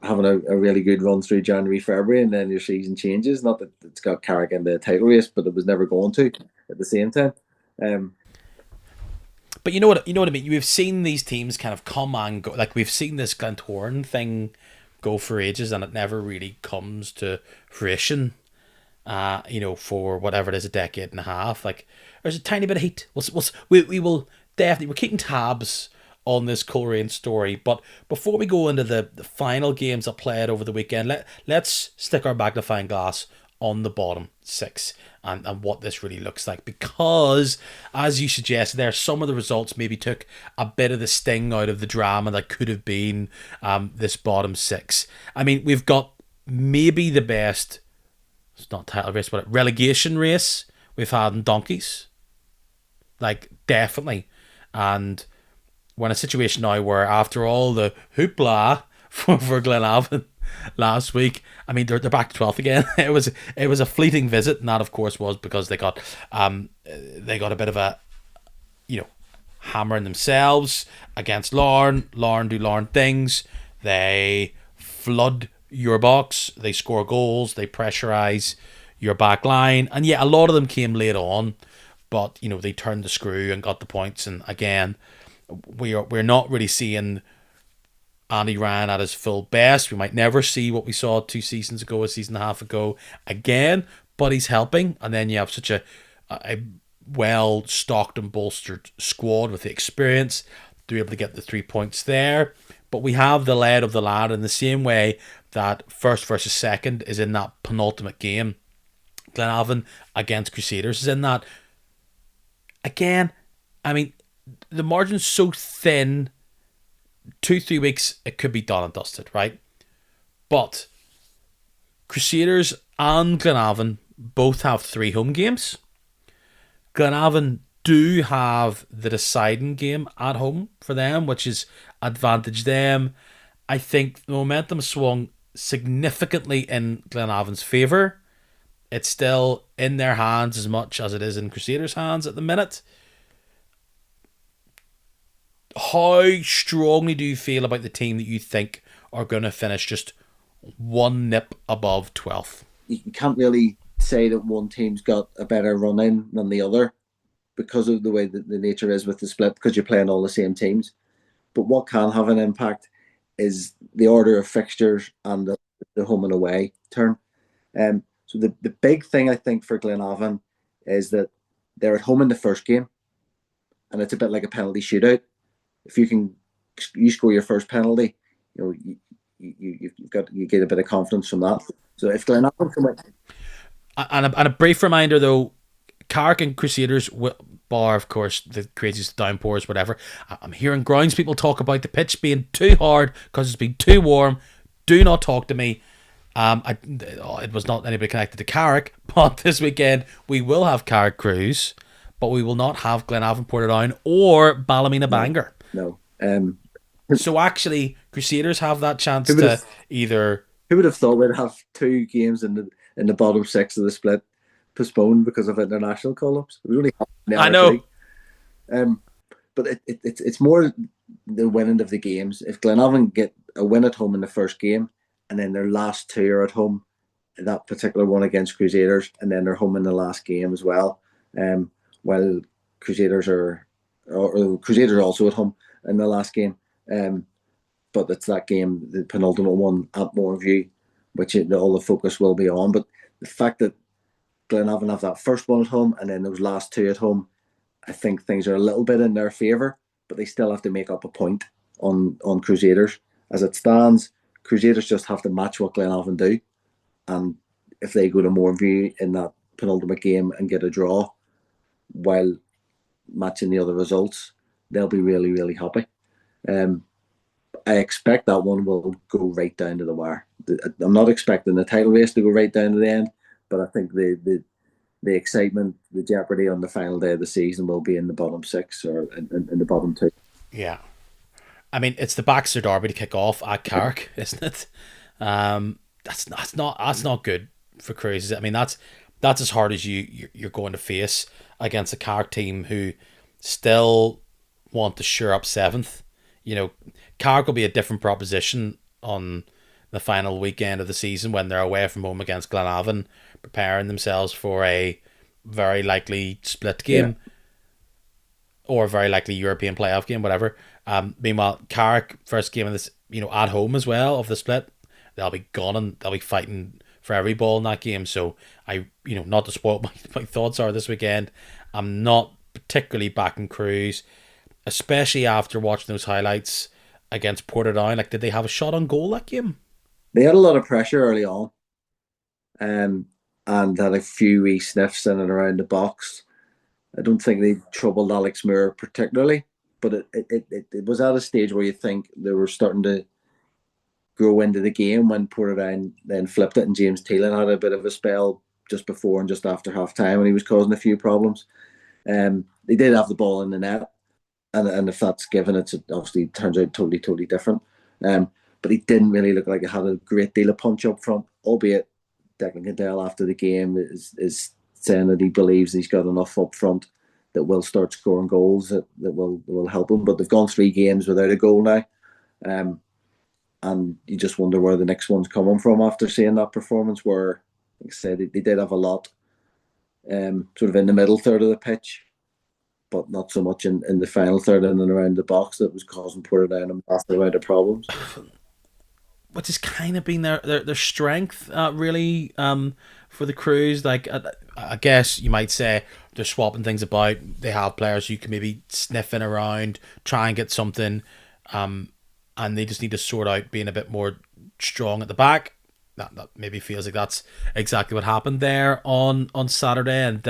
having a really good run through January, February, and then your season changes. Not that it's got Carrick in the title race, but it was never going to at the same time. Um, But you know what I mean? We've seen these teams kind of come and go. Like, we've seen this Glentoran thing go for ages and it never really comes to fruition. For whatever it is, a decade and a half. Like, there's a tiny bit of heat. We will definitely, we're keeping tabs on this Coleraine story. But before we go into the final games that played over the weekend, let's stick our magnifying glass on the bottom six, and what this really looks like. Because, as you suggested there, some of the results maybe took a bit of the sting out of the drama that could have been this bottom six. I mean, we've got maybe the best, it's not title race, but relegation race we've had in donkeys. Like, definitely. And we're in a situation now where, after all the hoopla for Glenavon last week, I mean, they're back to 12th again. It was a fleeting visit, and that of course was because they got a bit of a, you know, hammering themselves against Larne. Larne do Larne things. They flood your box. They score goals. They pressurize your back line, and yeah, a lot of them came late on, but they turned the screw and got the points. And again, we're not really seeing Andy Ryan at his full best. We might never see what we saw 2 seasons ago, a season and a half ago again, but he's helping. And then you have such a well stocked and bolstered squad with the experience to be able to get the 3 points there. But we have the lead of the lad in the same way that first versus second is in that penultimate game. Glenavon against Crusaders is in that. Again, I mean, the margin's so thin. 2-3 weeks, it could be done and dusted, right? But Crusaders and Glenavon both have 3 home games. Glenavon do have the deciding game at home for them, which is advantage them. I think the momentum swung significantly in Glenavon's favour. It's still in their hands as much as it is in Crusaders' hands at the minute. How strongly do you feel about the team that you think are going to finish just one nip above 12th? You can't really say that one team's got a better run in than the other because of the way that the nature is with the split, because you're playing all the same teams. But what can have an impact is the order of fixtures and the home and away turn. So the big thing, I think, for Glenavon is that they're at home in the first game, and it's a bit like a penalty shootout. If you score your first penalty, you get a bit of confidence from that. So if Glenavon come in, and a brief reminder though, Carrick and Crusaders, bar of course the craziest downpours, whatever. I'm hearing grounds people talk about the pitch being too hard because it's been too warm. Do not talk to me. It was not anybody connected to Carrick, but this weekend we will have Carrick Cruise, but we will not have Glenavon Portadown or Ballymena Bangor. No. So actually, Crusaders have that chance to either. Who would have thought we'd have 2 games in the bottom 6 of the split postponed because of international call-ups? We only have I know. But it's more the winning of the games. If Glenavon get a win at home in the first game, and then their last 2 are at home, that particular one against Crusaders, and then they're home in the last game as well. While Crusaders are also at home in the last game. But it's that game, the penultimate one at Moorview, which all the focus will be on. But the fact that Glenavon have that first one at home and then those last 2 at home, I think things are a little bit in their favour, but they still have to make up a point on Crusaders. As it stands, Crusaders just have to match what Glenavon do. And if they go to Moorview in that penultimate game and get a draw, while matching the other results, they'll be really, really happy. I expect that one will go right down to the wire. I'm not expecting the title race to go right down to the end, but I think the excitement, the jeopardy on the final day of the season will be in the bottom 6 or in the bottom 2. Yeah. I mean, it's the Baxter Derby to kick off at Carrick, isn't it? That's not good for Cruises. I mean, that's as hard as you're going to face against a Carrick team who still want to shore up 7th. Carrick will be a different proposition on the final weekend of the season when they're away from home against Glenavon, preparing themselves for a very likely split game or a very likely European playoff game, whatever. Meanwhile, Carrick, first game of this, at home as well of the split, they'll be gunning, they'll be fighting for every ball in that game. So not to spoil my thoughts are this weekend, I'm not particularly backing Cruise, especially after watching those highlights against Portadown. Like, did they have a shot on goal that game? They had a lot of pressure early on. and had a few wee sniffs in and around the box. I don't think they troubled Alex Moore particularly, but it was at a stage where you think they were starting to grow into the game when Portadown then flipped it, and James Teelan had a bit of a spell just before and just after half time, and he was causing a few problems. They did have the ball in the net, and if that's given, it obviously turns out totally different. But he didn't really look like he had a great deal of punch up front, albeit Declan Cadell after the game is saying that he believes he's got enough up front that will start scoring goals that will help him. But they've gone 3 games without a goal now. And you just wonder where the next one's coming from after seeing that performance where, like I said, they did have a lot sort of in the middle third of the pitch, but not so much in the final third and around the box that was causing Portadown a massive amount of problems. Which has kind of been their strength, really, for the Cruise. Like, I guess you might say they're swapping things about. They have players who can maybe sniffing around, try and get something, and they just need to sort out being a bit more strong at the back. That maybe feels like that's exactly what happened there on Saturday. And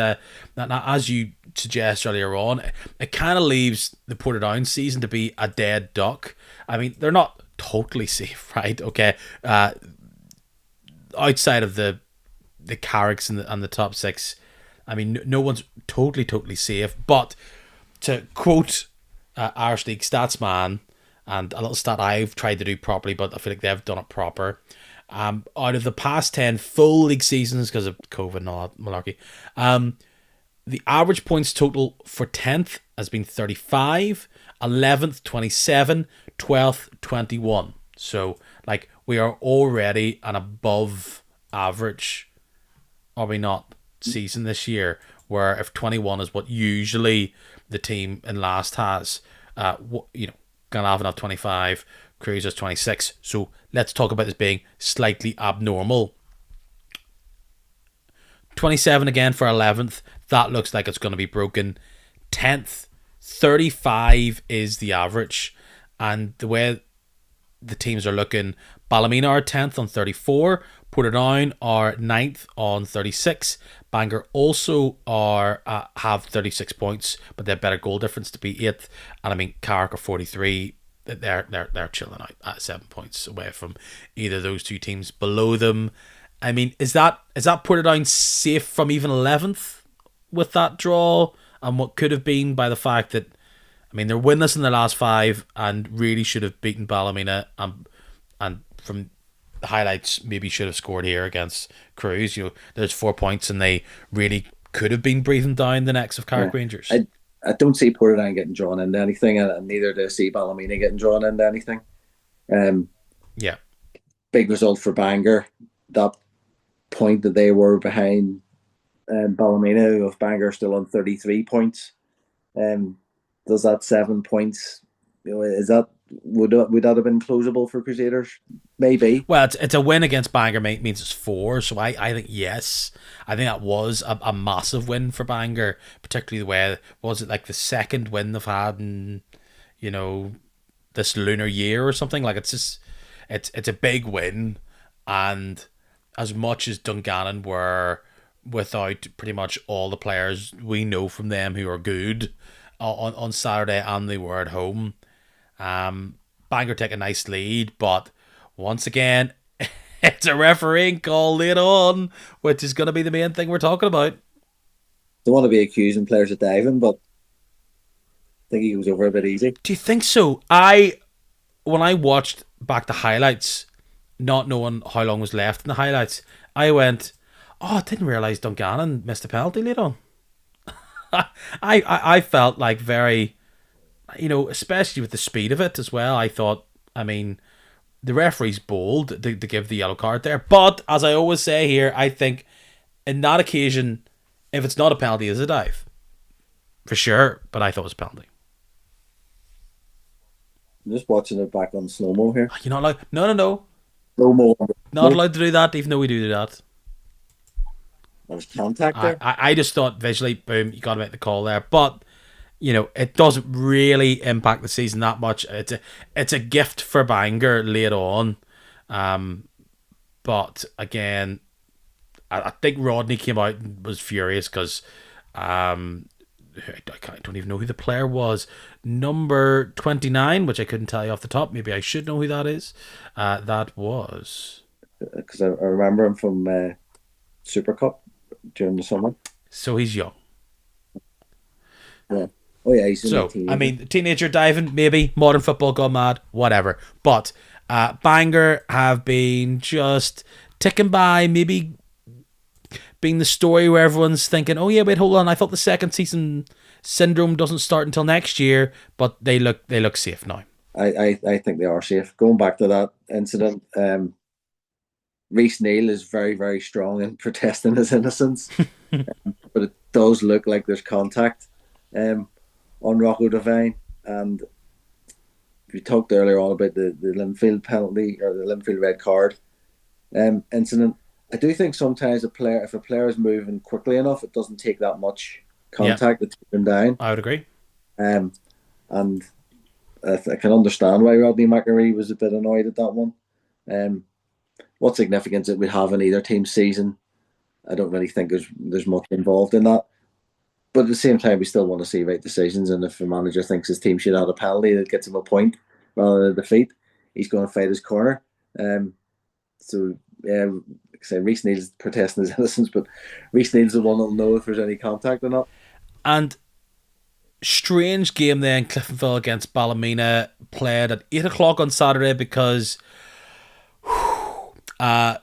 as you suggest earlier on, it kind of leaves the Portadown season to be a dead duck. I mean, they're not totally safe, right? Okay, outside of the Carricks and the top six, I mean, no one's totally safe. But to quote Irish League Statsman, and a little stat I've tried to do properly, but I feel like they've done it proper. Out of the past 10 full league seasons, because of COVID and all that malarkey, the average points total for 10th has been 35, 11th 27, 12th 21. So, like, we are already an above average, are we not, season this year, where if 21 is what usually the team in last has, Glenavon have 25, Cruise has 26. So let's talk about this being slightly abnormal. 27 again for 11th. That looks like it's going to be broken. 10th, 35 is the average. And the way the teams are looking, Ballymena are 10th on 34. Portadown are 9th on 36. Bangor also have 36 points, but they have better goal difference to be 8th. And I mean, Carrick are 43. They're chilling out at 7 points away from either of those two teams below them. I mean, is that Portadown safe from even 11th with that draw and what could have been by the fact that, I mean, they're winless in their last 5 and really should have beaten Ballymena and from the highlights maybe should have scored here against Cruise. There's 4 points and they really could have been breathing down the necks of Carrick Rangers. I don't see Portadown getting drawn into anything, and neither do I see Ballymena getting drawn into anything. Yeah. Big result for Bangor. That point that they were behind Ballymena, of Bangor still on 33 points. Does that 7 points, is that would that have been closable for Crusaders? Maybe. Well, it's a win against Bangor means it's 4, so I think yes. I think that was a massive win for Bangor, particularly the way, was it like the second win they've had in, this lunar year or something? Like, it's just, it's a big win, and as much as Dungannon were without pretty much all the players we know from them who are good on Saturday, and they were at home, Bangor take a nice lead, but once again, it's a refereeing call later on, which is going to be the main thing we're talking about. Don't want to be accusing players of diving, but I think he was over a bit easy. Do you think so? When I watched back the highlights, not knowing how long was left in the highlights, I went, I didn't realise Dungannon missed a penalty late on. I felt like very, especially with the speed of it as well, I thought, I mean, the referee's bold to give the yellow card there. But, as I always say here, I think in that occasion, if it's not a penalty, it's a dive. For sure, but I thought it was a penalty. I'm just watching it back on slow-mo here. You're not allowed... No. Slow-mo. Not allowed to do that, even though we do that. There was contact there. I just thought visually, boom, you got to make the call there. But, it doesn't really impact the season that much. It's a gift for Bangor late on. But, again, I think Rodney came out and was furious because I don't even know who the player was. Number 29, which I couldn't tell you off the top. Maybe I should know who that is. That was. Because I remember him from Super Cup during the summer. So he's young. Yeah. Oh yeah, he's So, a teenager. I mean, teenager diving, maybe. Modern football gone mad, whatever. But Bangor have been just ticking by, maybe being the story where everyone's thinking, oh yeah, wait, hold on, I thought the second season syndrome doesn't start until next year, but they look safe now. I think they are safe. Going back to that incident, Reece Neal is very, very strong in protesting his innocence, but it does look like there's contact on Rocco Devine. And we talked earlier on about the Linfield penalty or the Linfield red card incident. I do think sometimes if a player is moving quickly enough, it doesn't take that much contact to take them down. I would agree. And I can understand why Rodney McAree was a bit annoyed at that one. What significance it would have in either team's season, I don't really think there's much involved in that. But at the same time, we still want to see right decisions. And if a manager thinks his team should have a penalty that gets him a point rather than a defeat, he's going to fight his corner. So yeah, like I say, Reece Neal's protesting his innocence, but Reece Neal's the one that'll know if there's any contact or not. And strange game then, Cliftonville against Ballymena, played at 8 o'clock on Saturday because Cliftonville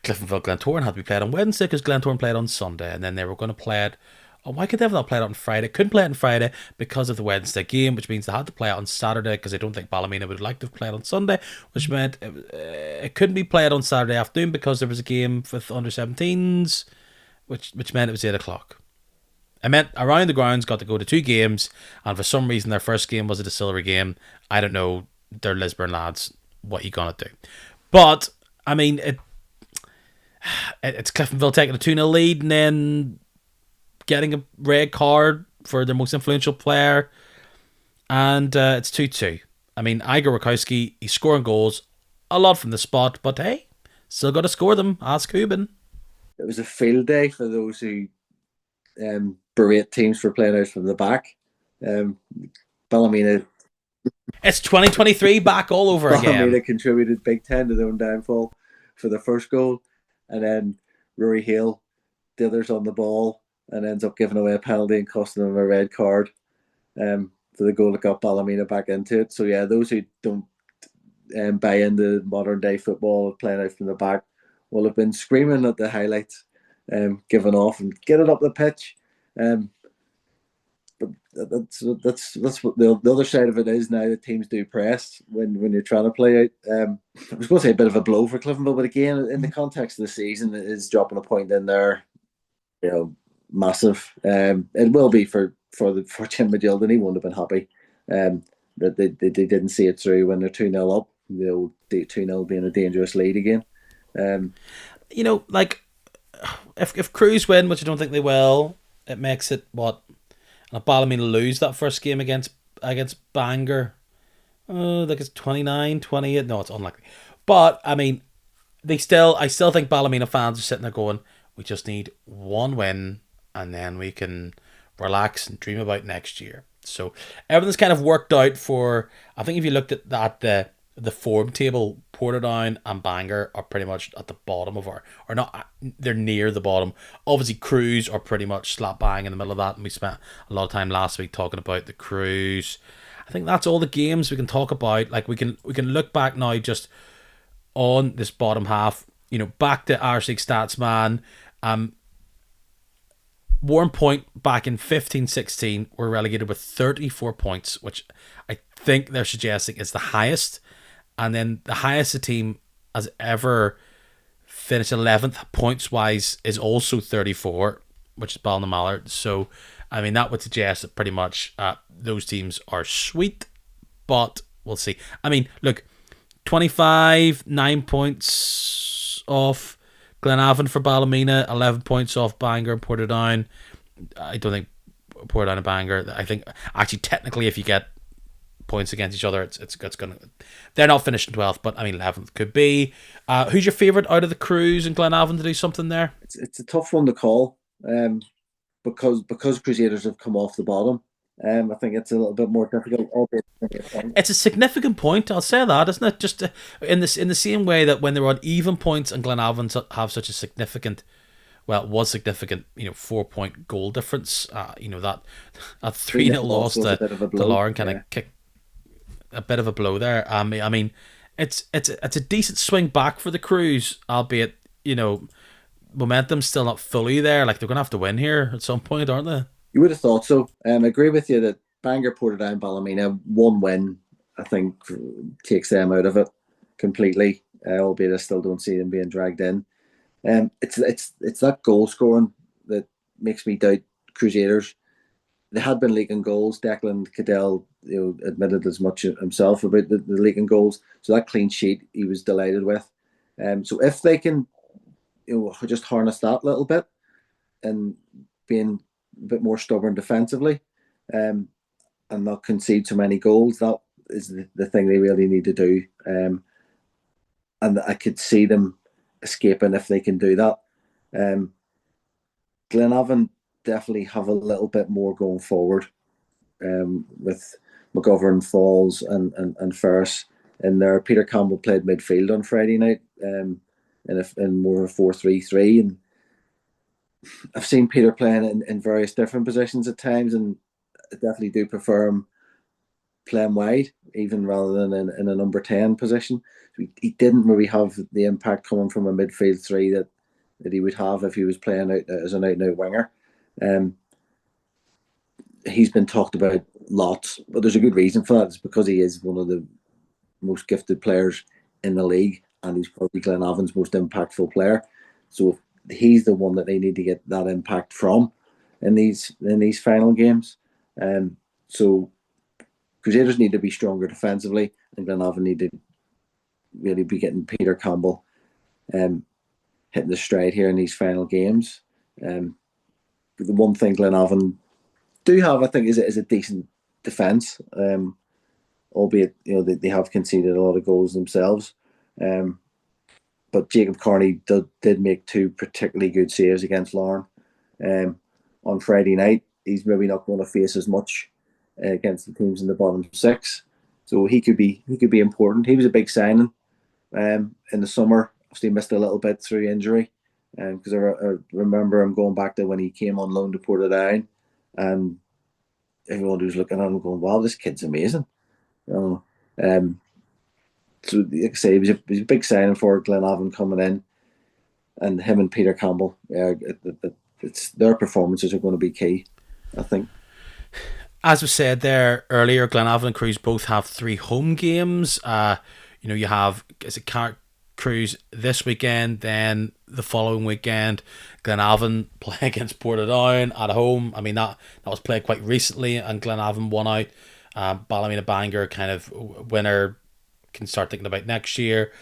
Glentoran had to be played on Wednesday because Glentoran played on Sunday, and then they were going to play it. Oh, why could they have not played it on Friday? Couldn't play it on Friday because of the Wednesday game, which means they had to play it on Saturday because I don't think Ballymena would like to have played on Sunday, which meant it couldn't be played on Saturday afternoon because there was a game with under-17s, which meant it was 8 o'clock. I meant Around the Grounds got to go to 2 games, and for some reason their first game was a distillery game. I don't know, they're Lisburn lads. What you gonna do? But I mean, it's Cliftonville taking a 2-0 lead and then getting a red card for their most influential player, and it's 2-2. I mean, Igor Rakowski, he's scoring goals a lot from the spot, but hey, still got to score them. Ask Cuban. It was a field day for those who berate teams for playing out from the back. Ballymena. It's 2023 back all over again. Ballymena contributed big time to their own downfall for the first goal, and then Rory Hale dithers on the ball and ends up giving away a penalty and costing them a red card for the goal that got Ballymena back into it. So yeah, those who don't buy into modern day football playing out from the back will have been screaming at the highlights, giving off and get it up the pitch. But that's what the other side of it is now that teams do press when you're trying to play out. I was going to say a bit of a blow for Cliftonville, but again, in the context of the season, it is dropping a point in there, massive. It will be for Jim Magilton. He won't have been happy that they didn't see it through when they're 2-0 up. The old 2-0 being a dangerous lead again. Like if Crews win, which I don't think they will, it makes it what. And if Ballymena lose that first game against Bangor, like it's 29, 28. No, it's unlikely. But I mean, I still think Ballymena fans are sitting there going, we just need one win and then we can relax and dream about next year. So everything's kind of worked out for. I think if you looked at that, the form table, Portadown and Bangor are pretty much at the bottom of or not, they're near the bottom. Obviously Crews are pretty much slap bang in the middle of that, and we spent a lot of time last week talking about the Crews. I think that's all the games we can talk about. Like we can look back now just on this bottom half, back to Irish League stats, man. Warren Point back in 15-16 were relegated with 34 points, which I think they're suggesting is the highest. And then the highest the team has ever finished 11th points-wise is also 34, which is Ballymena. So, I mean, that would suggest that pretty much those teams are sweet, but we'll see. I mean, look, 25, 9 points off Glenavon for Ballymena, 11 points off Bangor and Portadown. I don't think Portadown and Bangor. I think, actually, technically, if you get points against each other, it's gonna. They're not finishing 12th, but I mean 11th could be. Who's your favourite out of the Crews and Glenavon to do something there? It's a tough one to call, because Crusaders have come off the bottom. I think it's a little bit more difficult. It's a significant point. I'll say that, isn't it? Just in the same way that when they were on even points and Glenavon have such a significant, well, it was significant, 4 point goal difference. That a 3-0 loss to Lauren kind of kicked a bit of a blow there. I mean, it's a decent swing back for the Crews, albeit momentum's still not fully there. Like they're gonna have to win here at some point, aren't they? You would have thought so. I agree with you that Bangor, Portadown, Ballymena, one win, I think, takes them out of it completely. Albeit I still don't see them being dragged in. It's that goal scoring that makes me doubt Crusaders. They had been leaking goals. Declan Cadell, admitted as much himself about the leaking goals. So that clean sheet, he was delighted with. So if they can, just harness that a little bit and being a bit more stubborn defensively, and not concede too many goals, that is the thing they really need to do. And I could see them escaping if they can do that. Glenavon definitely have a little bit more going forward, with McGovern, Falls, and Ferris in there. Peter Campbell played midfield on Friday night, in more of a 4-3-3, and I've seen Peter playing in various different positions at times, and I definitely do prefer him playing wide, even rather than in a number 10 position. So he didn't really have the impact coming from a midfield three that he would have if he was playing out as an out-and-out winger. He's been talked about lots, but there's a good reason for that. It's because he is one of the most gifted players in the league, and he's probably Glenavon's most impactful player. So he's the one that they need to get that impact from in these final games. So Crusaders need to be stronger defensively, and Glenavon need to really be getting Peter Campbell hitting the stride here in these final games. The one thing Glenavon do have, I think, is a decent defence, albeit they have conceded a lot of goals themselves. But Jacob Carney did make two particularly good saves against Lauren on Friday night. He's maybe not going to face as much against the teams in the bottom six, so he could be important. He was a big signing in the summer. Obviously missed a little bit through injury, because I remember him going back to when he came on loan to Portadown, and everyone was looking at him going, "Wow, this kid's amazing." So, like I say, he was a big signing for Glenavon coming in, and him and Peter Campbell. It's their performances are going to be key, I think. As we said there earlier, Glenavon and Crews both have 3 home games. You have Crews this weekend, then the following weekend, Glenavon play against Portadown at home. I mean that was played quite recently, and Glenavon won out. Ballymena Bangor kind of winner can start thinking about next year.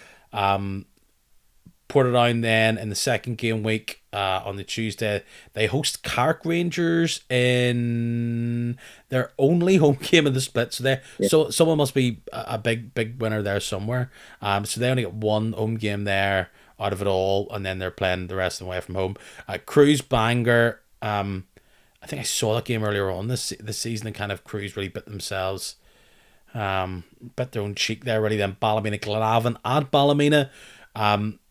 Portadown then in the second game week on the Tuesday, they host Carrick Rangers in their only home game of the split. So someone must be a big winner there somewhere. So they only get one home game there out of it all, and then they're playing the rest of the way from home. Crews Bangor. I think I saw that game earlier on this season, and kind of Crews really bit themselves. Bit their own cheek there really. Then Ballymena Glenavon at Ballymena.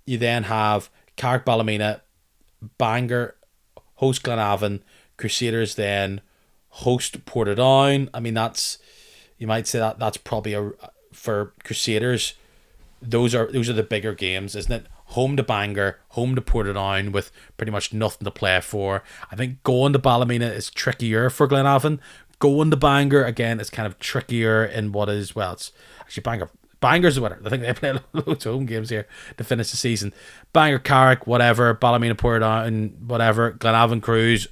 You then have Carrick Ballymena, Bangor host Glenavon, Crusaders then host Portadown. I mean you might say that's probably for Crusaders. Those are the bigger games, isn't it? Home to Bangor, home to Portadown with pretty much nothing to play for. I think going to Ballymena is trickier for Glenavon. Going to Bangor again is kind of trickier in what is, well, it's actually Bangor's the winner. I think they play loads of home games here to finish the season. Bangor, Carrick, whatever. Ballymena, Portadown, whatever. Glenavon, Crews.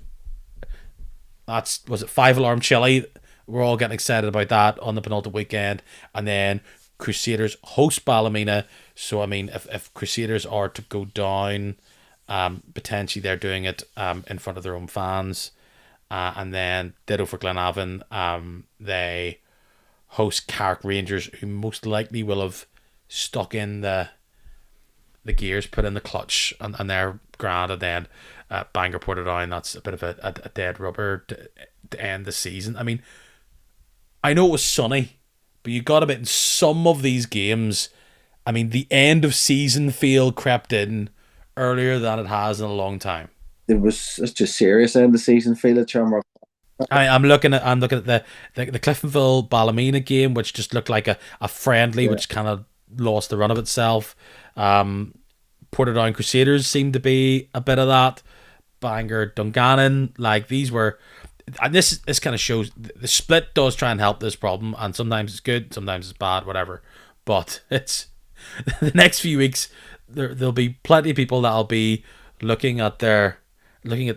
Was it 5 Alarm Chili? We're all getting excited about that on the penultimate weekend. And then Crusaders host Ballymena. So, I mean, if Crusaders are to go down, potentially they're doing it in front of their own fans. And then ditto for Glenavon. They host Carrick Rangers, who most likely will have stuck in the gears, put in the clutch, and they're grand at the end. Bangor Portadown, that's a bit of a dead rubber to end the season. I mean, I know it was sunny, but you got a bit in some of these games. I mean, the end of season feel crept in earlier than it has in a long time. It's just serious end of the season feel at Shamrock. I'm looking at the Cliftonville Ballymena game, which just looked like a friendly, Yeah. which kind of lost the run of itself. Portadown Crusaders seemed to be a bit of that. Bangor Dungannon, like these were, and this kind of shows the split does try and help this problem, and sometimes it's good, sometimes it's bad, whatever. But it's the next few weeks there'll be plenty of people that'll be looking at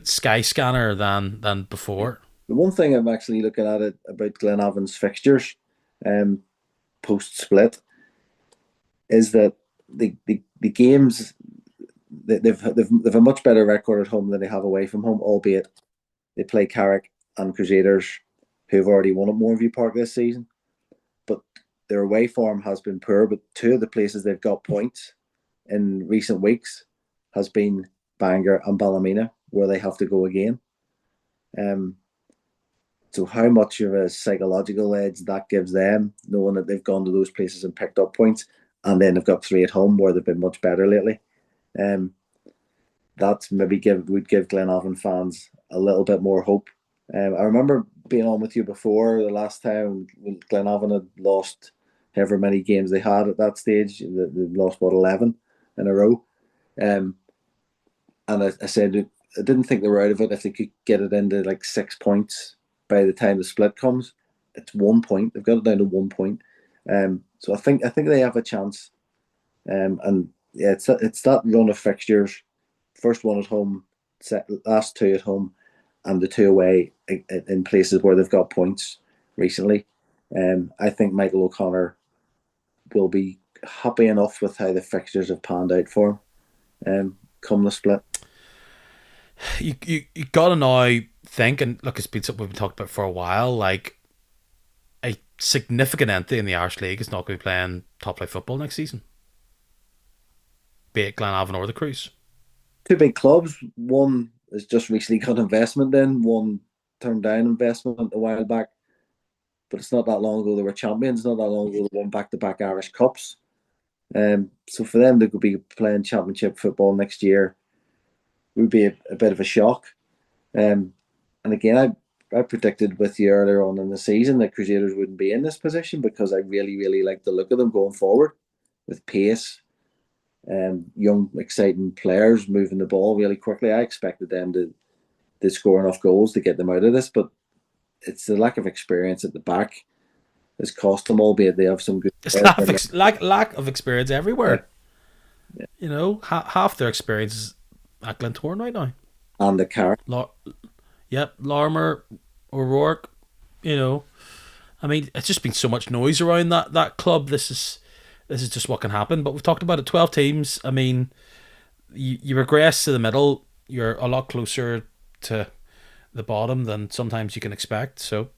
Sky Scanner than before. The one thing I'm actually looking at it about Glenavon's fixtures, post split, is that the games they've a much better record at home than they have away from home, albeit they play Carrick and Crusaders, who have already won at Moorview Park this season. But their away form has been poor. But two of the places they've got points in recent weeks has been Bangor and Ballymena, where they have to go again. So how much of a psychological edge that gives them, knowing that they've gone to those places and picked up points, and then they've got three at home where they've been much better lately. That maybe would give Glenavon fans a little bit more hope. I remember being on with you before the last time when Glenavon had lost however many games they had at that stage. They lost 11 in a row, and I said I didn't think they were out of it if they could get it into like 6 points by the time the split comes. It's 1 point. They've got it down to 1 point. So I think they have a chance. And yeah, it's that run of fixtures. First one at home, last two at home, and the two away in places where they've got points recently. I think Michael O'Connor will be happy enough with how the fixtures have panned out for him come the split. You gotta now think, and look, it's been something we've been talking about for a while. Like a significant entity in the Irish League is not going to be playing top flight football next season, be it Glenavon or the Cruise. Two big clubs. One has just recently got investment in. One turned down investment a while back, but it's not that long ago they were champions. It's not that long ago they won back-to-back Irish Cups. So for them, they could be playing championship football next year. Would be a bit of a shock. And again, I predicted with you earlier on in the season that Crusaders wouldn't be in this position because I really, really like the look of them going forward with pace, young, exciting players moving the ball really quickly. I expected them to score enough goals to get them out of this, but it's the lack of experience at the back has cost them, albeit they have some good It's lack of experience everywhere. Yeah. You know, half their experience is at Glentoran right now. And the Carrick. Yep, Larmer, O'Rourke. You know, I mean, it's just been so much noise around that club. This is just what can happen. But we've talked about it. 12 teams. I mean, you regress to the middle. You're a lot closer to the bottom than sometimes you can expect. So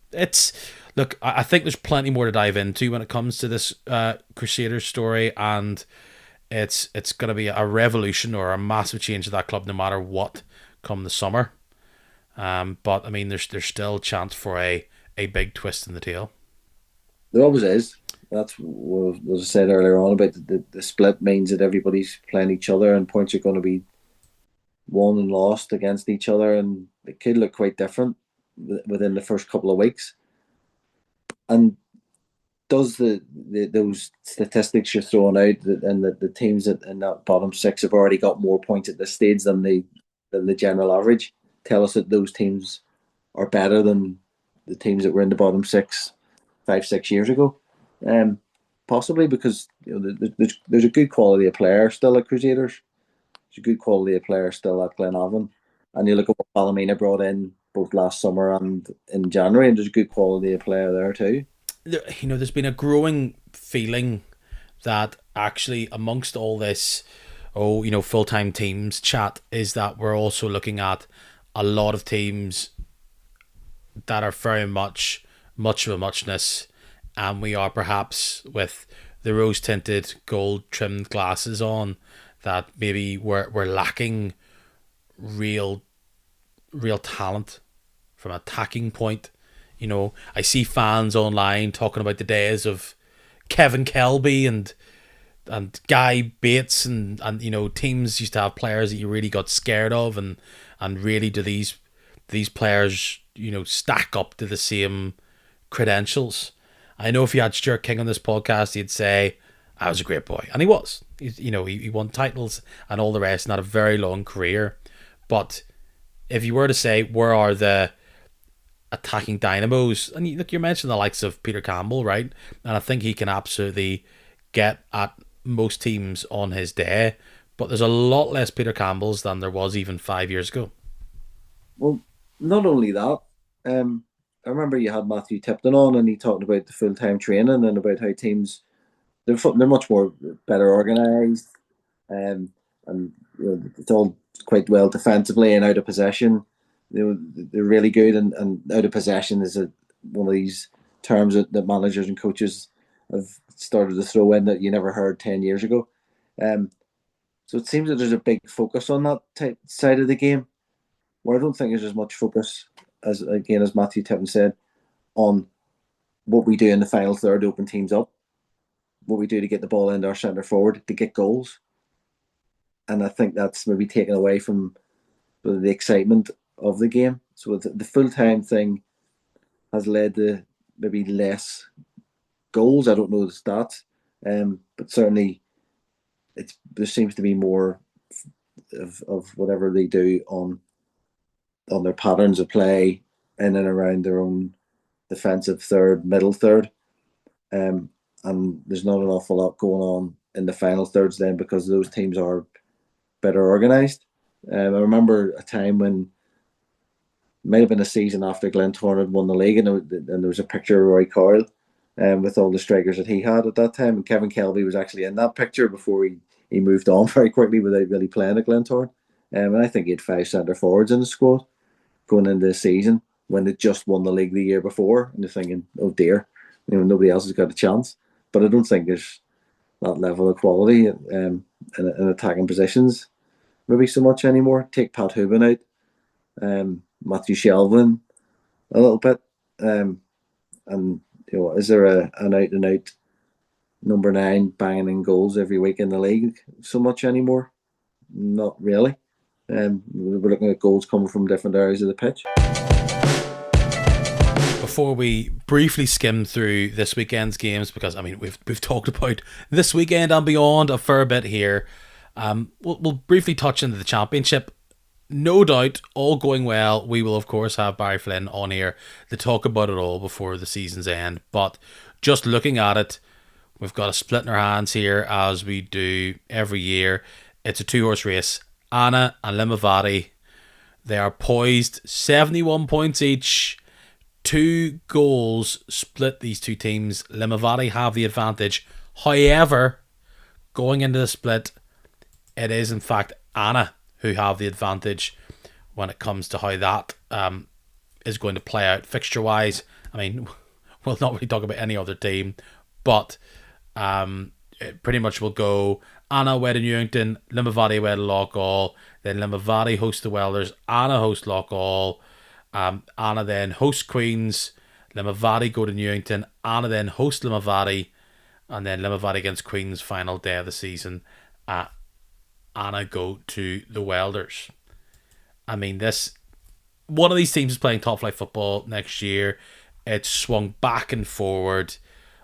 look. I think there's plenty more to dive into when it comes to this Crusaders story, and it's going to be a revolution or a massive change to that club, no matter what, come the summer. But I mean, there's still a chance for a big twist in the tail. There always is. That's what I said earlier on about the split means that everybody's playing each other and points are going to be won and lost against each other, and it could look quite different within the first couple of weeks. And does those statistics you're throwing out and the teams in that bottom six have already got more points at this stage than the general average tell us that those teams are better than the teams that were in the bottom 5-6 years ago? Possibly because there's a good quality of player still at Crusaders. There's a good quality of player still at Glenavon. And you look at what Ballymena brought in both last summer and in January, and there's a good quality of player there too. You know, there's been a growing feeling that actually amongst all this, full-time teams chat, is that we're also looking at a lot of teams that are very much of a muchness and we are perhaps with the rose tinted gold trimmed glasses on, that maybe we're lacking real real talent from attacking point. I see fans online talking about the days of Kevin Kelby and Guy Bates and teams used to have players that you really got scared of, and really do these players stack up to the same credentials. I know if you had Stuart King on this podcast, he'd say I was a great boy, and he was. He won titles and all the rest, and had a very long career. But if you were to say where are the attacking dynamos, and look, you mentioned the likes of Peter Campbell, right? And I think he can absolutely get at most teams on his day. But there's a lot less Peter Campbells than there was even 5 years ago. Well, not only that, I remember you had Matthew Tipton on, and he talked about the full time training and about how teams they're much more better organised, and it's all quite well defensively and out of possession. They're really good, and out of possession is one of these terms that managers and coaches have started to throw in that you never heard 10 years ago. Um, so it seems that there's a big focus on that side of the game, where I don't think there's as much focus as Matthew Tipton said, on what we do in the final third to open teams up, what we do to get the ball into our centre forward to get goals. And I think that's maybe taken away from the excitement of the game. So the full time thing has led to maybe less goals. I don't know the stats, but certainly there seems to be more of whatever they do on their patterns of play in and around their own defensive third, middle third. And there's not an awful lot going on in the final thirds then, because those teams are better organised. I remember a time when it might have been a season after Glentoran had won the league, and there was a picture of Roy Coyle with all the strikers that he had at that time. And Kevin Kelby was actually in that picture before he moved on very quickly without really playing at Glentoran. And I think he had 5 centre forwards in the squad going into the season when they just won the league the year before. And you're thinking, oh dear, nobody else has got a chance. But I don't think there's that level of quality in attacking positions maybe so much anymore. Take Pat Hooban out, Matthew Shelvin a little bit, and is there an out and out number 9 banging in goals every week in the league so much anymore? Not really. We're looking at goals coming from different areas of the pitch. Before we briefly skim through this weekend's games, because we've talked about this weekend and beyond a fair bit here, we'll briefly touch into the championship. No doubt, all going well, we will of course have Barry Flynn on here to talk about it all before the season's end. But just looking at it, we've got a split in our hands here, as we do every year. It's a 2-horse race. Anna and Limavady, they are poised, 71 points each. 2 goals split these two teams. Limavady have the advantage. However, going into the split, it is in fact Anna who have the advantage when it comes to how that is going to play out fixture wise. We'll not really talk about any other team, but it pretty much will go Anna away to Newington, Limavady away to Loughgall, then Limavady host the Welders, Anna host Loughgall, Anna then host Queens, Limavady go to Newington, Anna then host Limavady, and then Limavady against Queens final day of the season. Anna go to the Welders. This one of these teams is playing top flight football next year. It's swung back and forward.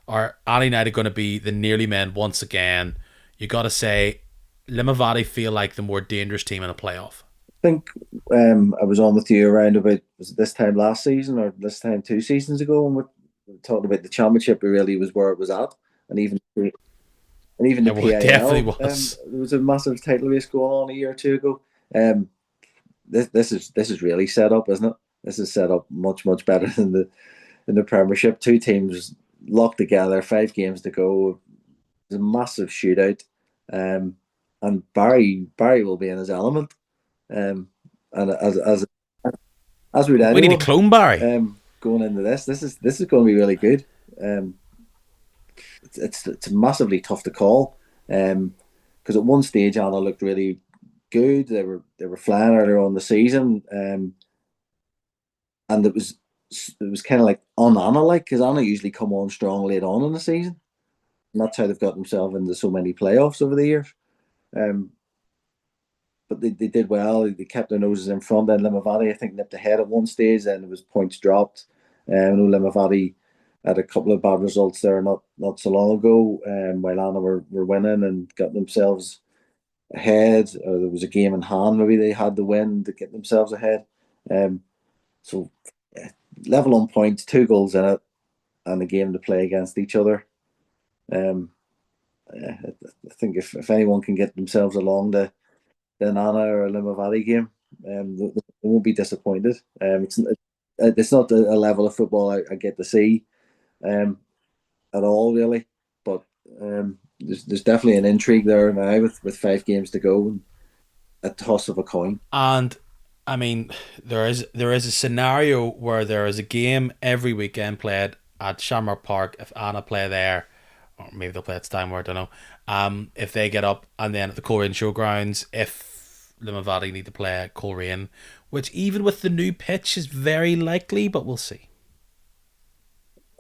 Are Anna United going to be the nearly men once again? You got to say, Limavady feel like the more dangerous team in a playoff. I think I was on with you around about, was it this time last season or this time 2 seasons ago, and we talked about the championship. It really was where it was at, and even the PIL, it definitely was. There was a massive title race going on a year or 2 ago. This is really set up, isn't it? This is set up much better than the Premiership. 2 teams locked together, 5 games to go. It's a massive shootout, and Barry will be in his element. And as would anyone, we need to clone Barry. Going into this is going to be really good. it's massively tough to call. Because at one stage Anna looked really good. They were flying earlier on the season, and it was kind of like on Anna like because Anna usually come on strong late on in the season, and that's how they've got themselves into so many playoffs over the years. Um, but they did well. They kept their noses in front. Then Limavady, I think, nipped ahead at one stage, and it was points dropped. I know Limavady had a couple of bad results there not so long ago, while Anna were winning and got themselves ahead. Or there was a game in hand, maybe they had the win to get themselves ahead. Um, so level on points, two goals in it, and a game to play against each other. Um, I think if anyone can get themselves along the Nana or Limavady game, they won't be disappointed. It's not a level of football I get to see um, at all, really. But there's definitely an intrigue there now with 5 games to go and a toss of a coin. And I mean, there is a scenario where there is a game every weekend played at Shamrock Park. If Anna play there, or maybe they'll play at Steinway, I don't know. If they get up, and then at the Coleraine Showgrounds, if Limavady need to play at Coleraine, which even with the new pitch is very likely, but we'll see.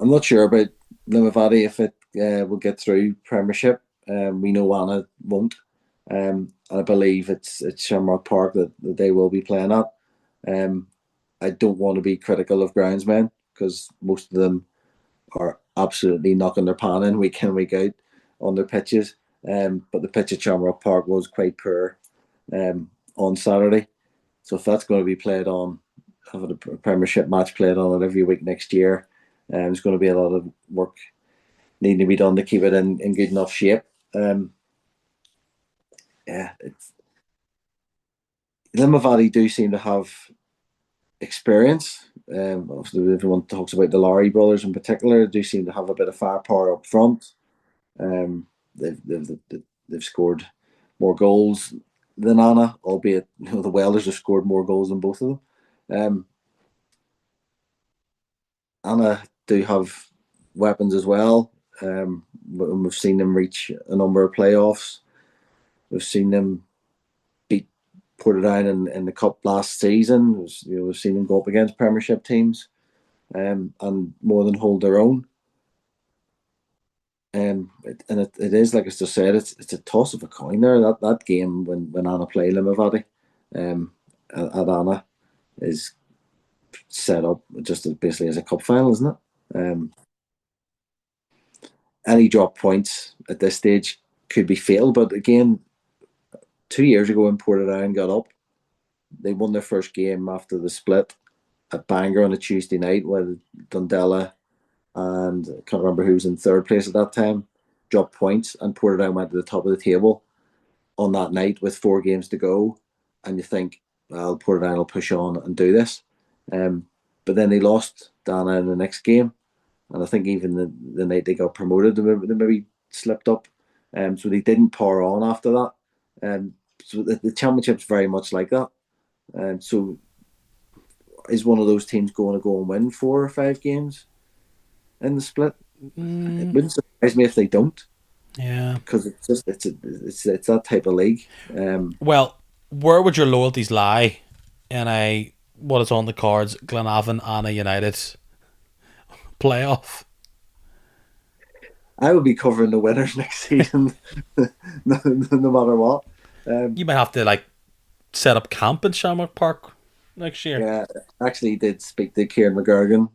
I'm not sure about Limavady if it will get through Premiership. We know Anna won't. And I believe it's Shamrock Park that they will be playing at. Um, I don't want to be critical of groundsmen because most of them are absolutely knocking their pan in week in, week out on their pitches. But the pitch at Shamrock Park was quite poor on Saturday. So if that's going to be played on, having a Premiership match played on it every week next year, there's going to be a lot of work needing to be done to keep it in good enough shape. Um, yeah, Limavady do seem to have experience. Obviously, everyone talks about the Lowry brothers in particular. They do seem to have a bit of firepower up front. Um, they've scored more goals than Anna, albeit the Welders have scored more goals than both of them. Um, Anna do have weapons as well. We've seen them reach a number of playoffs. We've seen them beat Portadown in the cup last season. We've seen them go up against Premiership teams and more than hold their own. It is like I just said, it's a toss of a coin there. That game when Anna play Limavady, at Anna is set up just basically as a cup final, isn't it? Any drop points at this stage could be fatal, but again, 2 years ago when Portadown got up, they won their first game after the split at Bangor on a Tuesday night, where Dundela and I can't remember who was in third place at that time dropped points, and Portadown went to the top of the table on that night with 4 games to go, and you think, well, Portadown will push on and do this. But then they lost Dana in the next game, and I think even the night they got promoted, they maybe slipped up. So they didn't power on after that. So the championship's very much like that. So is one of those teams going to go and win 4 or 5 games in the split? It Mm, wouldn't surprise me if they don't, yeah. because it's that type of league. Well, where would your loyalties lie in a what is on the cards, Glenavon Anna United playoff? I will be covering the winners next season, no matter what. Um, You might have to like set up camp in Shamrock Park next year. yeah, I actually did speak to Kieran McGurgan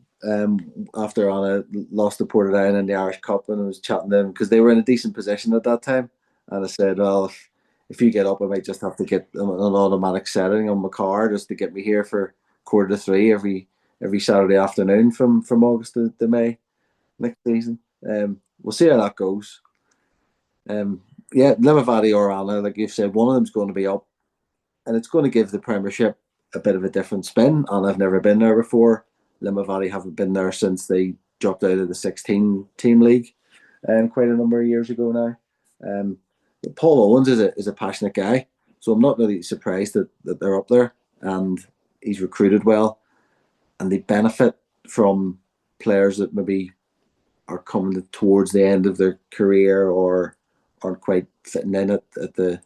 after Anna lost to Portadown in the Irish Cup, and I was chatting to them because they were in a decent position at that time. And I said, well, if you get up, I might just have to get an automatic setting on my car just to get me here for 2:45 every Saturday afternoon from August to May next season. We'll see how that goes. Yeah, Limavady or Anna, like you've said, one of them's going to be up, and it's going to give the Premiership a bit of a different spin. And I've never been there before. Limavady haven't been there since they dropped out of the 16 team league, quite a number of years ago now. Um, but Paul Owens is a passionate guy, so I'm not really surprised that they're up there, and he's recruited well, and they benefit from players that maybe are coming towards the end of their career or aren't quite fitting in at the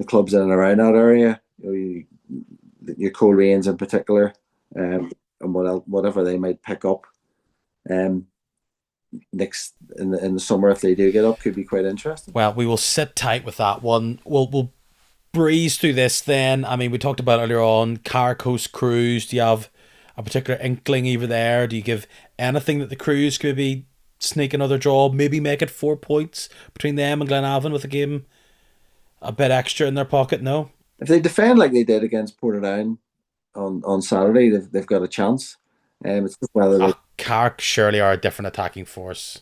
clubs in and around that area. Your Coleraines in particular, and whatever they might pick up um, next in the summer if they do get up could be quite interesting. Well, we will sit tight with that one. We'll breeze through this then. I mean, we talked about earlier on Car Coast Cruise. Do you have a particular inkling over there? Do you give anything that the Cruise could be sneak another draw, maybe make it 4 points between them and Glenavon with a game a bit extra in their pocket? No. If they defend like they did against Portadown on Saturday, they've got a chance. It's just whether they, Cark surely are a different attacking force.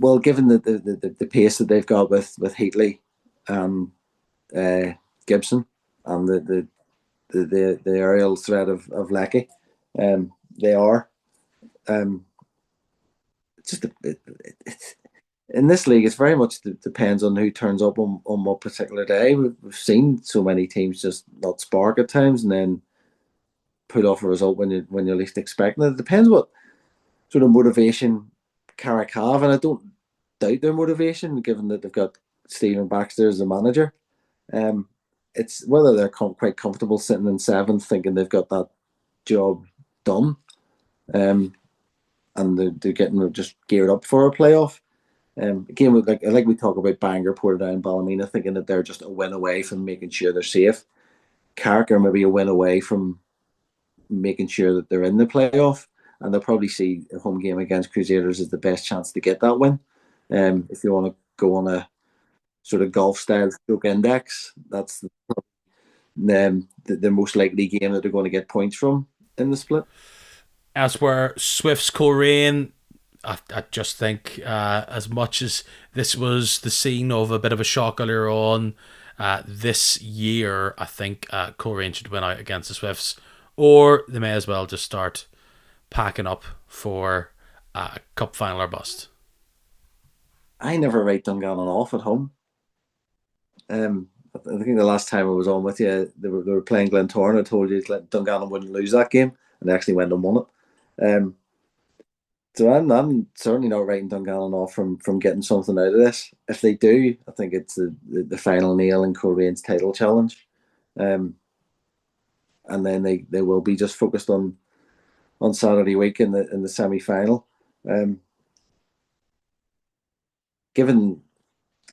well, given the pace that they've got with Heatley and Gibson and the aerial threat of Lecky, they are. It's just in this league, it's very much depends on who turns up on what particular day. We've seen so many teams just not spark at times and then pull off a result when you're least expecting it. It depends what sort of motivation Carrick have, and I don't doubt their motivation given that they've got Stephen Baxter as the manager. Um, it's whether they're quite comfortable sitting in seventh, thinking they've got that job done, and they're getting just geared up for a playoff. Again, with like we talk about Bangor, Portadown, Ballymena, thinking that they're just a win away from making sure they're safe. Carrick are maybe a win away from making sure that they're in the playoff, and they'll probably see a home game against Crusaders as the best chance to get that win. If you want to go on a sort of golf style stroke index, that's the most likely game that they're going to get points from in the split. As were Swift's Coleraine, I just think as much as this was the scene of a bit of a shock earlier on this year, I think Coleraine should win out against the Swifts, or they may as well just start packing up for a cup final or bust. I never write Dungannon off at home. I think the last time I was on with you, they were playing Glentoran. I told you Dungannon wouldn't lose that game, and they actually went and won it. So I'm certainly not writing Dungannon off from getting something out of this. If they do, I think it's the final nail in Colerane's title challenge, and then they will be just focused on Saturday week in the semi final. Given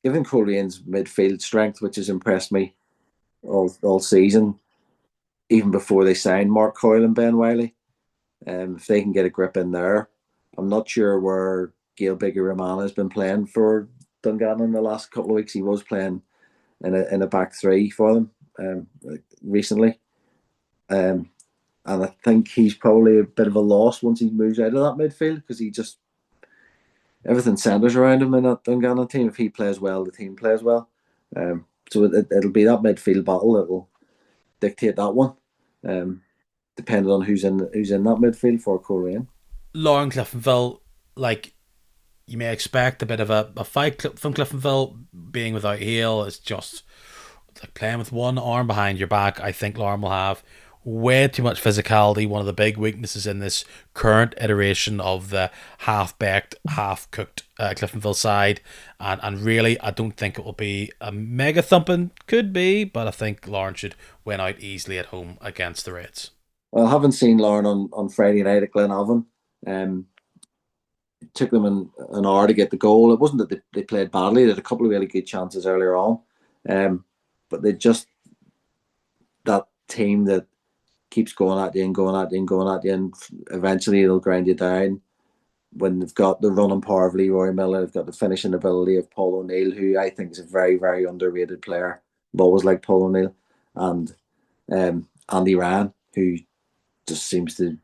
Colerane's midfield strength, which has impressed me all season, even before they signed Mark Coyle and Ben Wiley, if they can get a grip in there, I'm not sure where Gail Biggie-Romana has been playing for Dungannon in the last couple of weeks. He was playing in a back three for them recently, and I think he's probably a bit of a loss once he moves out of that midfield because he just everything centres around him in that Dungannon team. If he plays well, the team plays well. So it'll be that midfield battle that will dictate that one, depending on who's in that midfield for Coleraine. Lauren Cliftonville, like you may expect a bit of a fight from Cliftonville being without Hale. It's just like playing with one arm behind your back. I think Lauren will have way too much physicality. One of the big weaknesses in this current iteration of the half-baked, half-cooked Cliftonville side. And really, I don't think it will be a mega thumping. Could be, but I think Lauren should win out easily at home against the Reds. Well, I haven't seen Lauren on Friday night at Glenavon. It took them an hour to get the goal. It wasn't that they played badly. They had a couple of really good chances earlier on. But they just, that team that keeps going at you and going at you and going at you, and eventually it'll grind you down. When they've got the running power of Leroy Miller, they've got the finishing ability of Paul O'Neill, who I think is a very, very underrated player. I've always liked Paul O'Neill. And Andy Ryan, who just seems to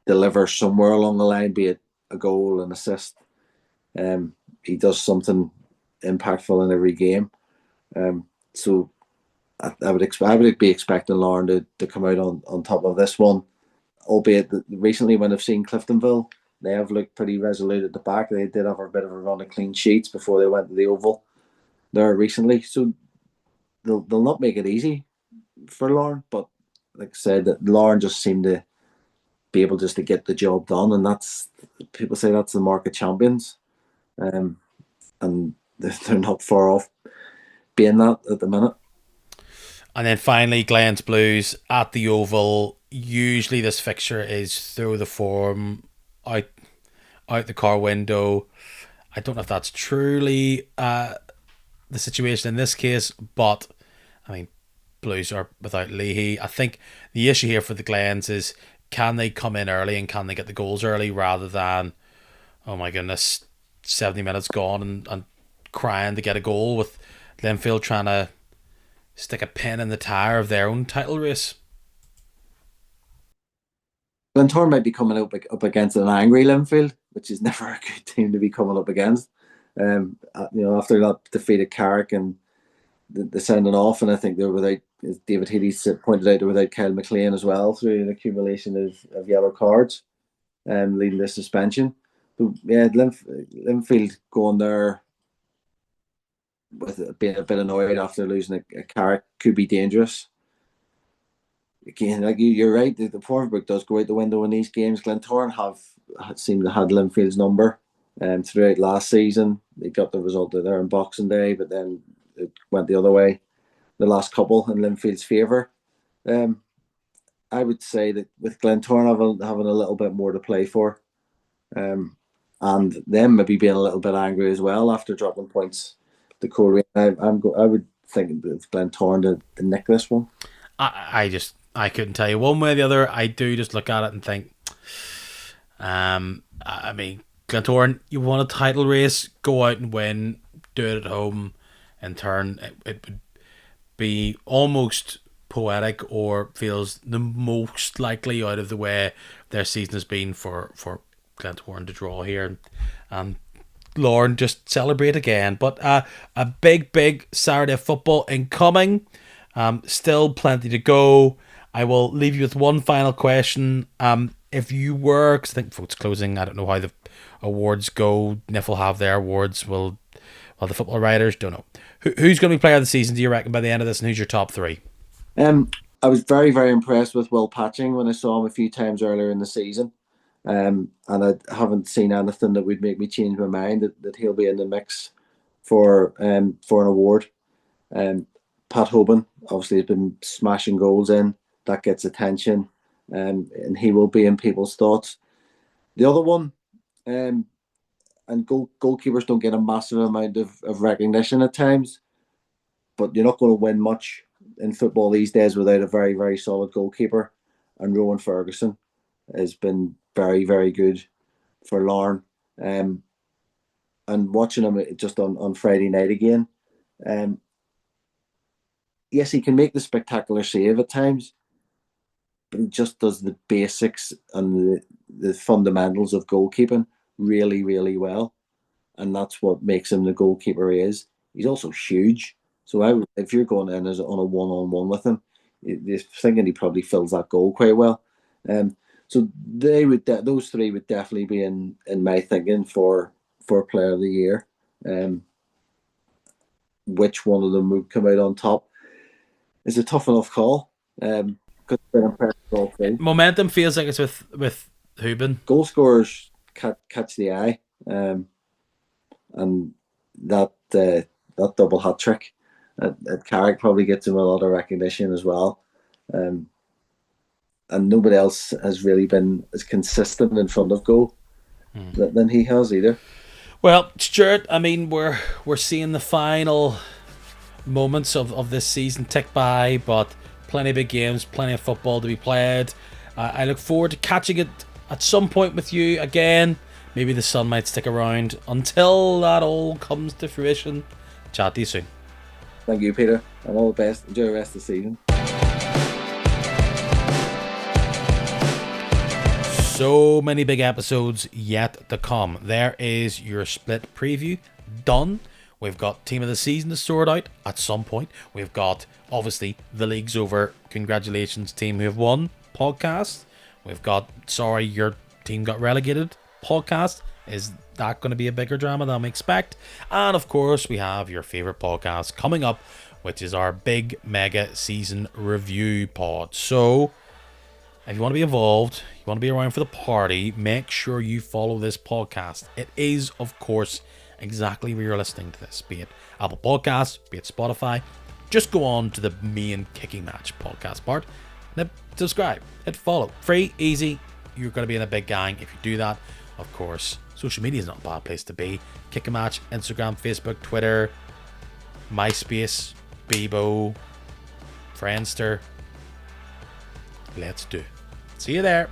deliver somewhere along the line, be it a goal, an assist. He does something impactful in every game. So I would be expecting Lauren to come out on top of this one, albeit that recently when I've seen Cliftonville, they have looked pretty resolute at the back. They did have a bit of a run of clean sheets before they went to the Oval there recently. So they'll not make it easy for Lauren, but like I said, that Lauren just seemed to be able just to get the job done, and that's, people say that's the mark of champions. um, and they're not far off being that at the minute. And then finally, Glens Blues at the Oval. Usually, this fixture is through the form, out the car window. I don't know if that's truly the situation in this case, but I mean, Blues are without Leahy. I think the issue here for the Glens is, can they come in early and can they get the goals early rather than, oh my goodness, 70 minutes gone and crying to get a goal with Linfield trying to stick a pin in the tire of their own title race. Glentoran might be coming up against an angry Linfield, which is never a good team to be coming up against. After that defeat at Carrick and the sending off, and I think they're without, as David Healy pointed out, they're without Kyle McLean as well through an accumulation of yellow cards, leading to suspension. So yeah, Linfield going there with being a bit annoyed after losing a Carrick could be dangerous. Again, like you're right, the form book does go out the window in these games. Glentoran seemed to have Linfield's number throughout last season. They got the result there on Boxing Day, but then it went the other way the last couple in Linfield's favour. I would say that with Glentoran having a little bit more to play for, and them maybe being a little bit angry as well after dropping points to Coleraine, I would think it's Glentoran to nick this one. I couldn't tell you one way or the other. I do just look at it and think, I mean, Glentoran, you won a title race, go out and win, do it at home. In turn, it would be almost poetic, or feels the most likely out of the way their season has been for Glentoran to draw here. Lorne, just celebrate again. But a big Saturday of football incoming. Still plenty to go. I will leave you with one final question. If you were, because I think votes closing, I don't know how the awards go. NIF will have their awards. Well, the football writers don't know. Who's going to be player of the season, do you reckon, by the end of this, and who's your top three? I was very, very impressed with Will Patching when I saw him a few times earlier in the season. And I haven't seen anything that would make me change my mind that he'll be in the mix for an award. Pat Hoban obviously has been smashing goals in. That gets attention, and he will be in people's thoughts. The other one, and goalkeepers don't get a massive amount of recognition at times, but you're not going to win much in football these days without a very, very solid goalkeeper. And Rowan Ferguson has been very, very good for Larne. And watching him just on Friday night again, yes, he can make the spectacular save at times, but he just does the basics and the fundamentals of goalkeeping really, really well. And that's what makes him the goalkeeper he is. He's also huge. So if you're going in as on a one-on-one with him, you're thinking he probably fills that goal quite well. So those three would definitely be in my thinking for Player of the Year. Which one of them would come out on top is a tough enough call. Momentum feels like it's with Hoban. Goal scorers catch the eye, and that double hat trick at Carrick probably gets him a lot of recognition as well. And nobody else has really been as consistent in front of goal than he has either. Well, Stuart, I mean, we're seeing the final moments of this season tick by, but plenty of big games, plenty of football to be played. I look forward to catching it at some point with you again. Maybe the sun might stick around. Until that all comes to fruition, chat to you soon. Thank you, Peter, and all the best. Enjoy the rest of the season. So many big episodes yet to come. There is your split preview done. We've got team of the season to sort out at some point. We've got, obviously, the league's over. Congratulations, team who have won podcast. We've got, sorry, your team got relegated podcast. Is that going to be a bigger drama than we expect? And of course, we have your favorite podcast coming up, which is our big mega season review pod. So, if you want to be involved, you want to be around for the party, make sure you follow this podcast. It is, of course, exactly where you're listening to this, be it Apple Podcasts, be it Spotify. Just go on to the main Kicking Match podcast part, and subscribe, hit follow. Free, easy. You're going to be in a big gang if you do that. Of course, social media is not a bad place to be. Kicking Match, Instagram, Facebook, Twitter, MySpace, Bebo, Friendster. Let's do it. See you there.